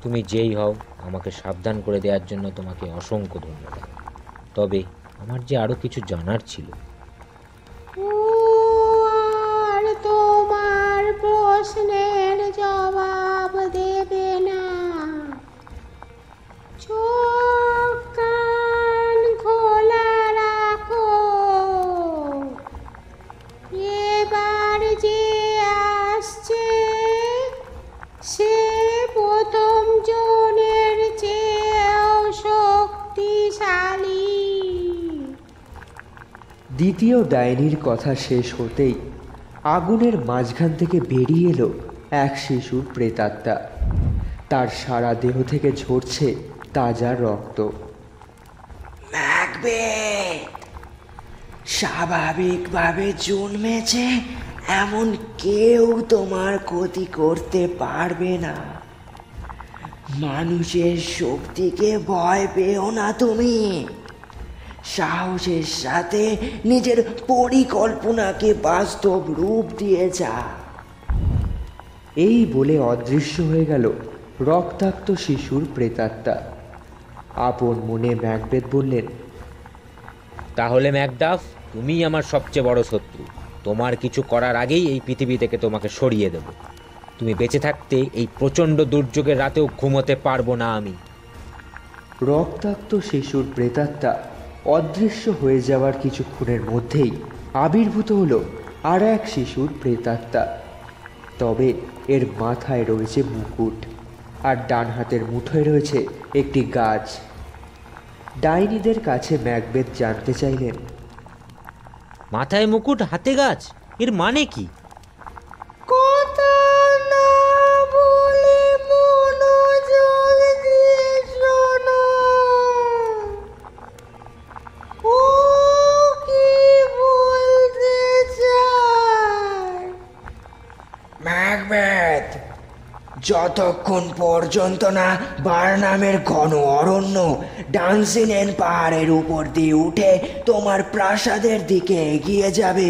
তুমি যেই হও, আমাকে সাবধান করে দেওয়ার জন্য তোমাকে অসংখ্য ধন্যবাদ। তবে আমার যে আরও কিছু জানার ছিল। আর তোমার প্রশ্নের জবাব দেবে না, চোখ কান খোলা রাখো। এবার যে আসছে সে প্রথম জনের চেয়েও শক্তিশালী। দ্বিতীয় ডাইনির কথা শেষ হতেই আগুনের মাঝখান থেকে বেরিয়ে এলো এক শিশুর প্রেতাত্মা। তার সারা দেহ থেকে ঝরছে তাজা রক্ত। ম্যাকবেথ স্বাভাবিকভাবে জন্মেছে এমন কেউ তোমার ক্ষতি করতে পারবে না। মানুষের শক্তিকে ভয় পেও না তুমি, সাহসের সাথে নিজের পরিকল্পনাকে বাস্তব রূপ দিয়ে যা। এই বলে অদৃশ্য হয়ে গেল রক্তাক্ত শিশুর প্রেতাত্মা। আপন মনে ম্যাকবেথ বললেন, তাহলে ম্যাকডাফ, তুমিই আমার সবচেয়ে বড় শত্রু। তোমার কিছু করার আগেই এই পৃথিবী থেকে তোমাকে সরিয়ে দেব। তুমি বেঁচে থাকতে এই প্রচণ্ড দুর্যোগের রাতেও ঘুমোতে পারবো না আমি। রক্তাক্ত শিশুর প্রেতাত্মা অদৃশ্য হয়ে যাওয়ার কিছুক্ষণের মধ্যেই আবির্ভূত হলো আর এক শিশুর প্রেতাত্মা। তবে এর মাথায় রয়েছে মুকুট আর ডান হাতের মুঠোয় রয়েছে একটি গাছ। ডাইনিদের কাছে ম্যাকবেথ জানতে চাইলেন, মাথায় মুকুট, হাতে গাছ, এর মানে কি? কথা না বলে মনোযোগ দিয়ে শোনো। ও কি বলতে চায়? ম্যাকবেথ, যতক্ষণ পর্যন্ত না বার্নামের ঘন অরণ্য ডান্সিনেন পাহাড়ের উপর দিয়ে উঠে তোমার প্রাসাদের দিকে এগিয়ে যাবে,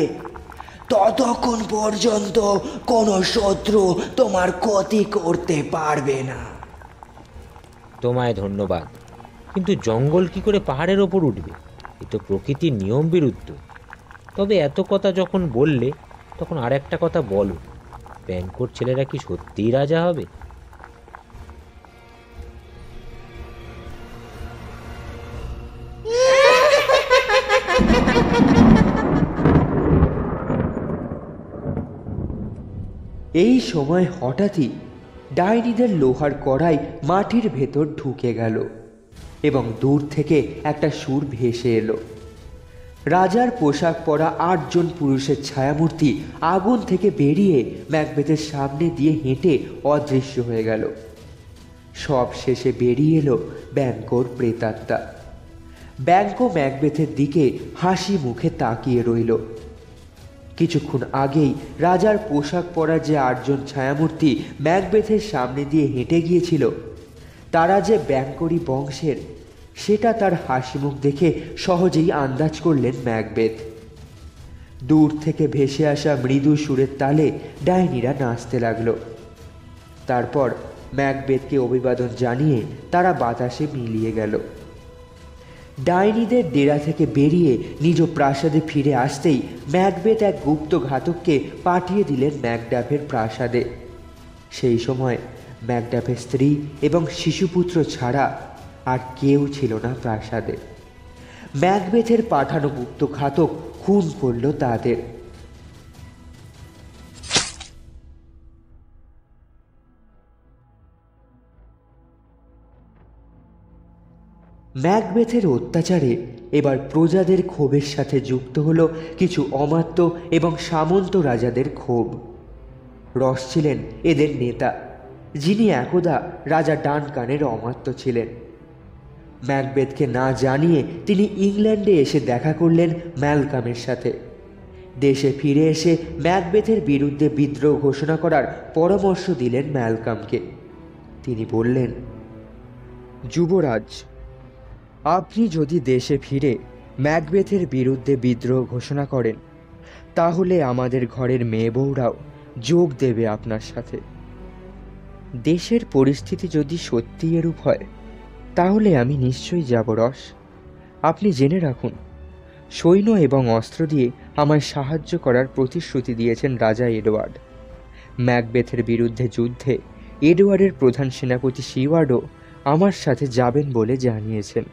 ততক্ষণ পর্যন্ত কোনো শত্রু তোমার ক্ষতি করতে পারবে না। তোমায় ধন্যবাদ, কিন্তু জঙ্গল কি করে পাহাড়ের ওপর উঠবে? এ তো প্রকৃতির নিয়ম বিরুদ্ধ। তবে এত কথা যখন বললে, তখন আর একটা কথা বলো, ব্যাংকোর ছেলেরা কি সত্যিই রাজা হবে? এই সময় হঠাৎই ডাইনিদের লোহার কড়াই মাটির ভেতর ঢুকে গেল এবং দূর থেকে একটা সুর ভেসে এলো। রাজার পোশাক পরা 8 জন পুরুষের ছায়ামূর্তি আগুন থেকে বেরিয়ে ম্যাকবেথের সামনে দিয়ে হেঁটে অদৃশ্য হয়ে গেল। সব শেষে বেরিয়ে এলো ব্যাংকোর প্রেতাত্মা। ব্যাংকো ম্যাকবেথের দিকে হাসি মুখে তাকিয়ে রইল। কিছুক্ষণ আগেই রাজার পোশাক পরা যে 8 জন ছায়ামূর্তি ম্যাকবেথের সামনে দিয়ে হেঁটে গিয়েছিল, তারা যে ব্যাংকোরই বংশের সেটা তার হাসি মুখ দেখে সহজেই আন্দাজ করলেন ম্যাকবেথ। দূর থেকে ভেসে আসা মৃদু সুরের তালে ডাইনিরা নাচতে লাগলো। তারপর ম্যাকবেথকে অভিবাদন জানিয়ে তারা বাতাসে মিলিয়ে গেল। ডাইনিদের ডেরা থেকে বেরিয়ে নিজ প্রাসাদে ফিরে আসতেই ম্যাকবেথ এক গুপ্ত ঘাতককে পাঠিয়ে দিলেন ম্যাকডাফের প্রাসাদে। সেই সময় ম্যাকডাফের স্ত্রী এবং শিশুপুত্র ছাড়া আর কেউ ছিল না প্রাসাদে। ম্যাকবেথের পাঠানো গুপ্ত ঘাতক খুন করল তাদের। ম্যাকবেথের অত্যাচারে এবার প্রজাদের ক্ষোভের সাথে যুক্ত হলো কিছু অমাত্য এবং সামন্ত রাজাদের ক্ষোভ। রস ছিলেন এদের নেতা, যিনি একদা রাজা ডানকানের অমাত্য ছিলেন। ম্যাকবেথকে না জানিয়ে তিনি ইংল্যান্ডে এসে দেখা করলেন ম্যালকামের সাথে। দেশে ফিরে এসে ম্যাকবেথের বিরুদ্ধে বিদ্রোহ ঘোষণা করার পরামর্শ দিলেন ম্যালকামকে। তিনি বললেন, যুবরাজ, আপনি যদি দেশে ফিরে ম্যাকবেথের বিরুদ্ধে বিদ্রোহ ঘোষণা করেন, তাহলে আমাদের ঘরের মেয়ে বউরাও যোগ দেবে আপনার সাথে। দেশের পরিস্থিতি যদি সত্যি এরূপ হয়, তাহলে আমি নিশ্চয়ই যাব রস। আপনি জেনে রাখুন, সৈন্য এবং অস্ত্র দিয়ে আমায় সাহায্য করার প্রতিশ্রুতি দিয়েছেন রাজা এডওয়ার্ড। ম্যাকবেথের বিরুদ্ধে যুদ্ধে এডওয়ার্ডের প্রধান সেনাপতি সিওয়ার্ডও আমার সাথে যাবেন বলে জানিয়েছেন।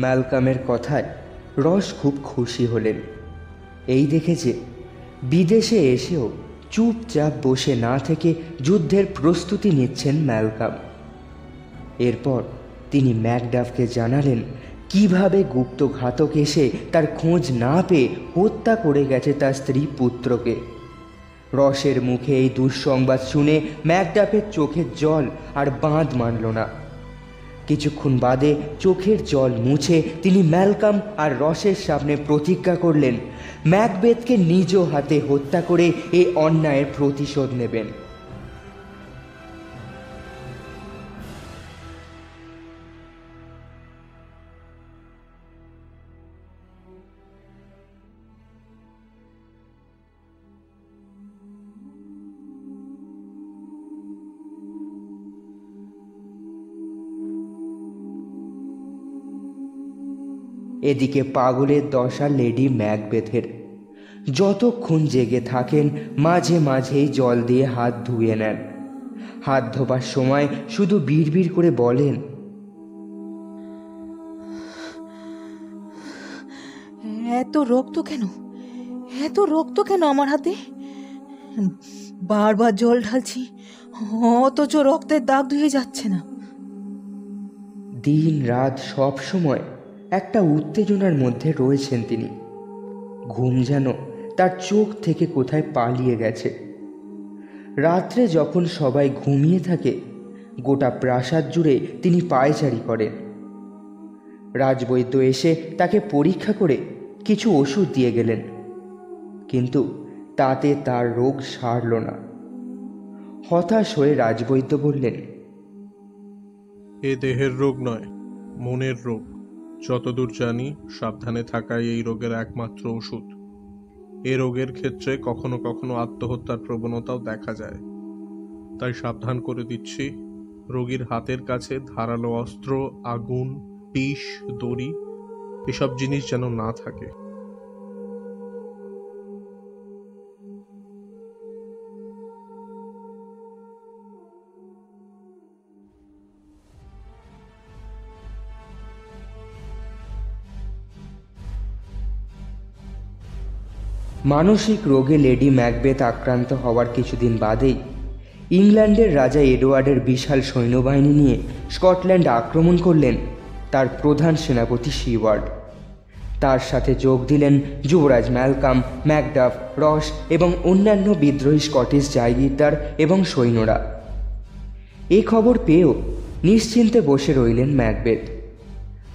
ম্যালকামের কথায় রস খুব খুশি হলেন। এই দেখে যে বিদেশে এসেও চুপচাপ বসে না থেকে যুদ্ধের প্রস্তুতি নিচ্ছেন ম্যালকাম। এরপর তিনি ম্যাকডাফকে জানালেন কিভাবে গুপ্ত ঘাতক এসে তার খোঁজ না পেয়ে হত্যা করে গেছে তার স্ত্রী পুত্রকে। রসের মুখে এই দুঃসংবাদ শুনে ম্যাকডাফের চোখের জল আর বাঁধ মানল না। কিছুক্ষণ বাদে চোখের জল মুছে তিনি ম্যালকাম আর রসের সামনে প্রতিজ্ঞা করলেন ম্যাকবেথকে নিজ হাতে হত্যা করে এই অন্যায়ের প্রতিশোধ নেবেন। এদিকে পাগলের দশা লেডি ম্যাকবেথের। যতক্ষণ জেগে থাকেন মাঝে মাঝেই জল দিয়ে হাত ধুয়ে নেন। হাত ধোবার সময় শুধু বিড়বিড় করে বলেন, এত রক্ত কেন, এত রক্ত কেন আমার হাতে? বারবার জল ঢালছি, অথচ রক্তের দাগ ধুয়ে যাচ্ছে না। দিন রাত সব সময় একটা উত্তেজনার মধ্যে রয়েছেন তিনি। ঘুম যেন তার চোখ থেকে কোথায় পালিয়ে গেছে। রাত্রে যখন সবাই ঘুমিয়ে থাকে, গোটা প্রাসাদ জুড়ে তিনি পায়চারি করেন। রাজবৈদ্য এসে তাকে পরীক্ষা করে কিছু ওষুধ দিয়ে গেলেন, কিন্তু তাতে তার রোগ সারল না। হতাশ হয়ে রাজবৈদ্য বললেন, এ দেহের রোগ নয়, মনের রোগ। যতদূর জানি সাবধানে থাকাই এই রোগের একমাত্র ওষুধ। এ রোগের ক্ষেত্রে কখনো কখনো আত্মহত্যার প্রবণতাও দেখা যায়। তাই সাবধান করে দিচ্ছি, রোগীর হাতের কাছে ধারালো অস্ত্র, আগুন, বিষ, দড়ি এসব জিনিস যেন না থাকে। মানসিক রোগে লেডি ম্যাকবেথ আক্রান্ত হওয়ার কিছুদিন বাদেই ইংল্যান্ডের রাজা এডওয়ার্ডের বিশাল সৈন্যবাহিনী নিয়ে স্কটল্যান্ড আক্রমণ করলেন তার প্রধান সেনাপতি সিওয়ার্ড। তার সাথে যোগ দিলেন যুবরাজ ম্যালকাম, ম্যাকডাফ, রস এবং অন্যান্য বিদ্রোহী স্কটিশ জায়গিরদার এবং সৈন্যরা। এই খবর পেয়েও নিশ্চিন্তে বসে রইলেন ম্যাকবেথ,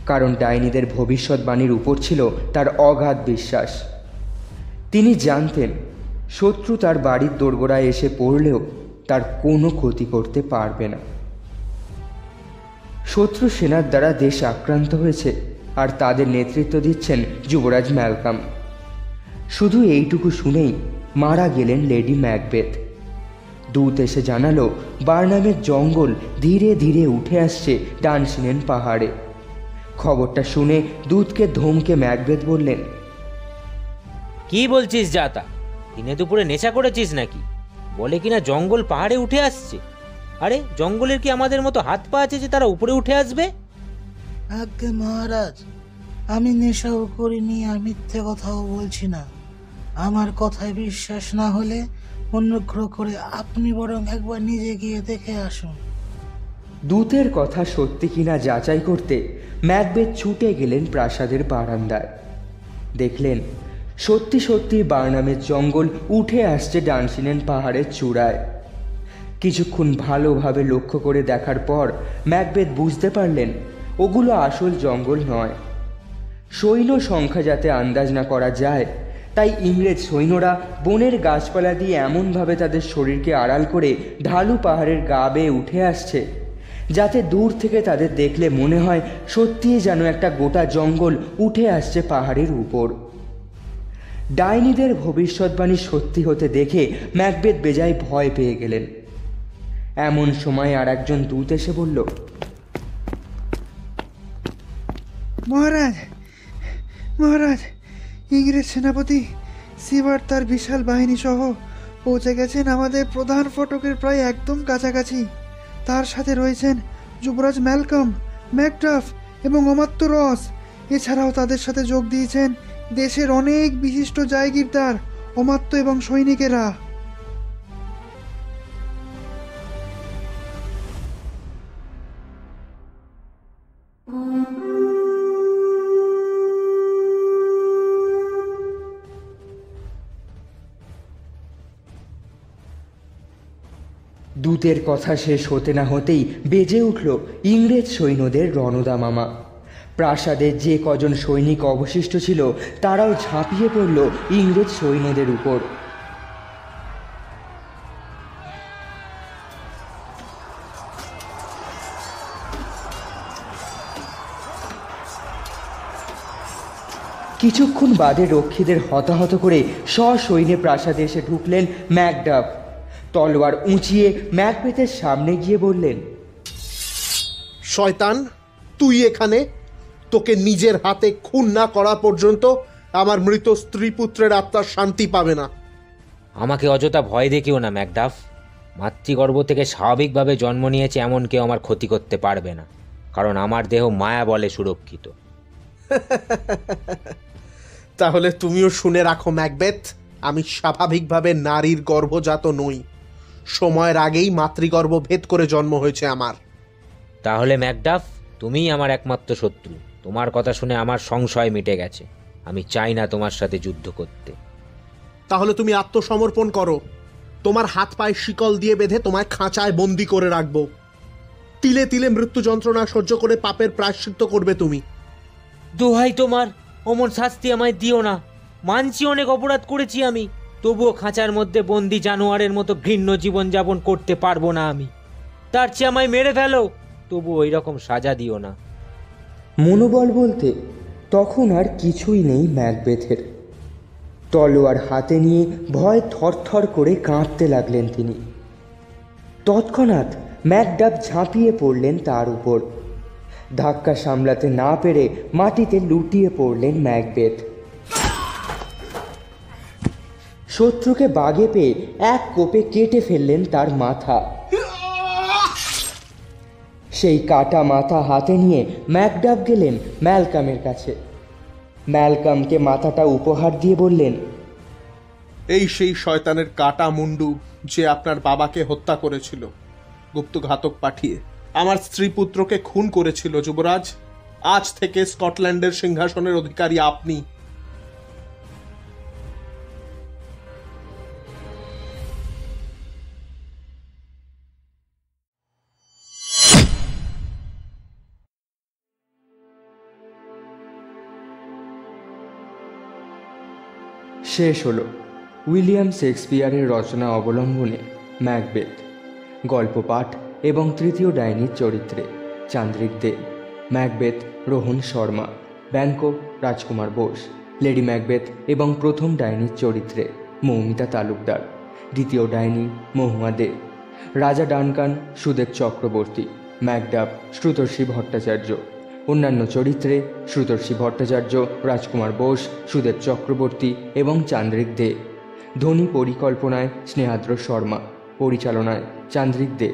কারণ ডাইনিদের ভবিষ্যৎবাণীর উপর ছিল তার অগাধ বিশ্বাস। তিনি জানতেন শত্রু তার বাড়ির দোরগোড়ায় এসে পড়লেও তার কোনো ক্ষতি করতে পারবে না। শত্রু সেনার দ্বারা দেশ আক্রান্ত হয়েছে আর তাদের নেতৃত্ব দিচ্ছেন যুবরাজ ম্যালকাম। শুধু এইটুকু শুনেই মারা গেলেন লেডি ম্যাকবেথ। দূত এসে জানালো বার্নামের জঙ্গল ধীরে ধীরে উঠে আসছে ডানসিনেন পাহাড়ে। খবরটা শুনে দূতকে ধমকে ম্যাকবেথ বললেন, কি বলছিস যাতা? দিনে দুপুরে নেশা করেছিস নাকি? বলে কিনা জঙ্গল পাহাড়ে উঠে আসছে। আরে জঙ্গলের কি আমাদের মতো হাত পা আছে যে তারা উপরে উঠে আসবে? আজ্ঞে মহারাজ, আমি নেশাও করিনি আর মিথ্যে কথাও বলছি না। আমার কথায় বিশ্বাস না হলে অনুগ্রহ করে আপনি বরং একবার নিজে গিয়ে দেখে আসুন। দূতের কথা সত্যি কিনা যাচাই করতে ম্যাকবেথ ছুটে গেলেন প্রাসাদের বারান্দায়। দেখলেন সত্যি সত্যি বার্নামের জঙ্গল উঠে আসছে ডানসিনেন পাহাড়ের চূড়ায়। কিছুক্ষণ ভালোভাবে লক্ষ্য করে দেখার পর ম্যাকবেথ বুঝতে পারলেন ওগুলো আসল জঙ্গল নয়। সৈন্য সংখ্যা যাতে আন্দাজ না করা যায়, তাই ইংরেজ সৈন্যরা বনের গাছপালা দিয়ে এমনভাবে তাদের শরীরকে আড়াল করে ঢালু পাহাড়ের গা বেয়ে উঠে আসছে যাতে দূর থেকে তাদের দেখলে মনে হয় সত্যিই যেন একটা গোটা জঙ্গল উঠে আসছে পাহাড়ের উপর। ডাইনিদের ভবিষ্যৎবাণী সত্যি হতে দেখে ম্যাকবেথ বেজায় ভয় পেয়ে গেলেন। এমন সময় আর একজন দূত এসে বলল, মহারাজ, মহারাজ, ইংরেজ সেনাপতি সিওয়ার্ড তার বিশাল বাহিনী সহ পৌঁছে গেছেন আমাদের প্রধান ফটকের প্রায় একদম কাছাকাছি। তার সাথে রয়েছেন যুবরাজ ম্যালকম, ম্যাকডাফ এবং অমাত্য রস। এছাড়াও তাদের সাথে যোগ দিয়েছেন দেশের অনেক বিশিষ্ট জায়গিরদার, অমাত্য এবং সৈনিকেরা। দূতের কথা শেষ হতে না হতেই বেজে উঠল ইংরেজ সৈন্যদের রণদামামা। প্রাসাদের যে কজন সৈনিক অবশিষ্ট ছিল তারাও ঝাঁপিয়ে পড়ল ইংরেজ সৈন্যদের উপর। কিছুক্ষণ বাদে রক্ষীদের হতাহত করে সসৈন্যে প্রাসাদে এসে ঢুকলেন ম্যাকডাফ। তলোয়ার উঁচিয়ে ম্যাকবেথের সামনে গিয়ে বললেন, শয়তান, তুই এখানে? তোকে নিজের হাতে খুন না করা পর্যন্ত আমার মৃত স্ত্রী পুত্রের আত্মার শান্তি পাবে না। আমাকে অযথা ভয় দেখিও না ম্যাকডাফ। মাতৃগর্ভ থেকে স্বাভাবিকভাবে জন্ম নিয়েছে এমন কেউ আমার ক্ষতি করতে পারবে না, কারণ আমার দেহ মায়া বলে সুরক্ষিত। তাহলে তুমিও শুনে রাখো ম্যাকবেথ, আমি স্বাভাবিকভাবে নারীর গর্ভজাত নই। সময়ের আগেই মাতৃগর্ভ ভেদ করে জন্ম হয়েছে আমার। তাহলে ম্যাকডাফ, তুমিই আমার একমাত্র শত্রু। তোমার কথা শুনে আমার সংশয় মিটে গেছে। আমি চাই না তোমার সাথে যুদ্ধ করতে। তাহলে তুমি আত্মসমর্পণ করো। তোমার হাত পায়ে শিকল দিয়ে বেঁধে তোমায় খাঁচায় বন্দি করে রাখবো। তিলে তিলে মৃত্যু যন্ত্রণা সহ্য করে পাপের প্রায়শ্চিত্ত করবে তুমি। দোহাই তোমার, অমন শাস্তি আমায় দিও না। মানছি অনেক অপরাধ করেছি আমি, তবুও খাঁচার মধ্যে বন্দি জানোয়ারের মতো ঘৃণ্য জীবনযাপন করতে পারবো না আমি। তার চেয়ে আমায় মেরে ফেলো, তবু ওই রকম সাজা দিও না। মনোবল বলতে তখন আর কিছুই নেই ম্যাকবেথের। তলোয়ার হাতে নিয়ে ভয় থরথর করে কাঁপতে লাগলেন তিনি। তৎক্ষণাৎ ম্যাকডাফ ঝাঁপিয়ে পড়লেন তার উপর। ধাক্কা সামলাতে না পেরে মাটিতে লুটিয়ে পড়লেন ম্যাকবেথ। শত্রুকে বাগে পেয়ে এক কোপে কেটে ফেললেন তার মাথা। সেই কাটা মাথা হাতে নিয়ে ম্যাকডাফ গেলেন ম্যালকামের কাছে। ম্যালকামকে মাথাটা উপহার দিয়ে বললেন, এই সেই শয়তানের কাটা মুন্ডু যে আপনার বাবাকে হত্যা করেছিল, গুপ্তঘাতক পাঠিয়ে আমার স্ত্রী পুত্রকে খুন করেছিল। যুবরাজ, আজ থেকে স্কটল্যান্ডের সিংহাসনের অধিকারী আপনি। শেষ হলো উইলিয়াম শেক্সপিয়ারের রচনা অবলম্বনে ম্যাকবেথ। গল্প পাঠ এবং তৃতীয় ডাইনির চরিত্রে চান্দ্রিক দে, ম্যাকবেথ রোহন শর্মা, ব্যাংকক রাজকুমার বোস, লেডি ম্যাকবেথ এবং প্রথম ডাইনির চরিত্রে মৌমিতা তালুকদার, দ্বিতীয় ডাইনি মহুয়া দে, রাজা ডানকান সুদেব চক্রবর্তী, ম্যাকডাফ শ্রুতর্ষি ভট্টাচার্য, অন্যান্য চরিত্রে শ্রুতর্ষি ভট্টাচার্য, রাজকুমার বোস, সুদেব চক্রবর্তী এবং চান্দ্রিক দে। ধ্বনি পরিকল্পনায় স্নেহাদ্র শর্মা, পরিচালনায় চান্দ্রিক দে।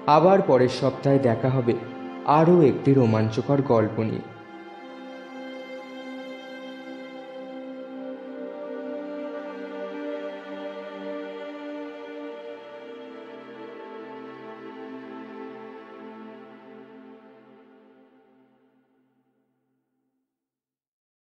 আবার পরের সপ্তাহে দেখা হবে আরও একটি রোমাঞ্চকর গল্প নিয়ে।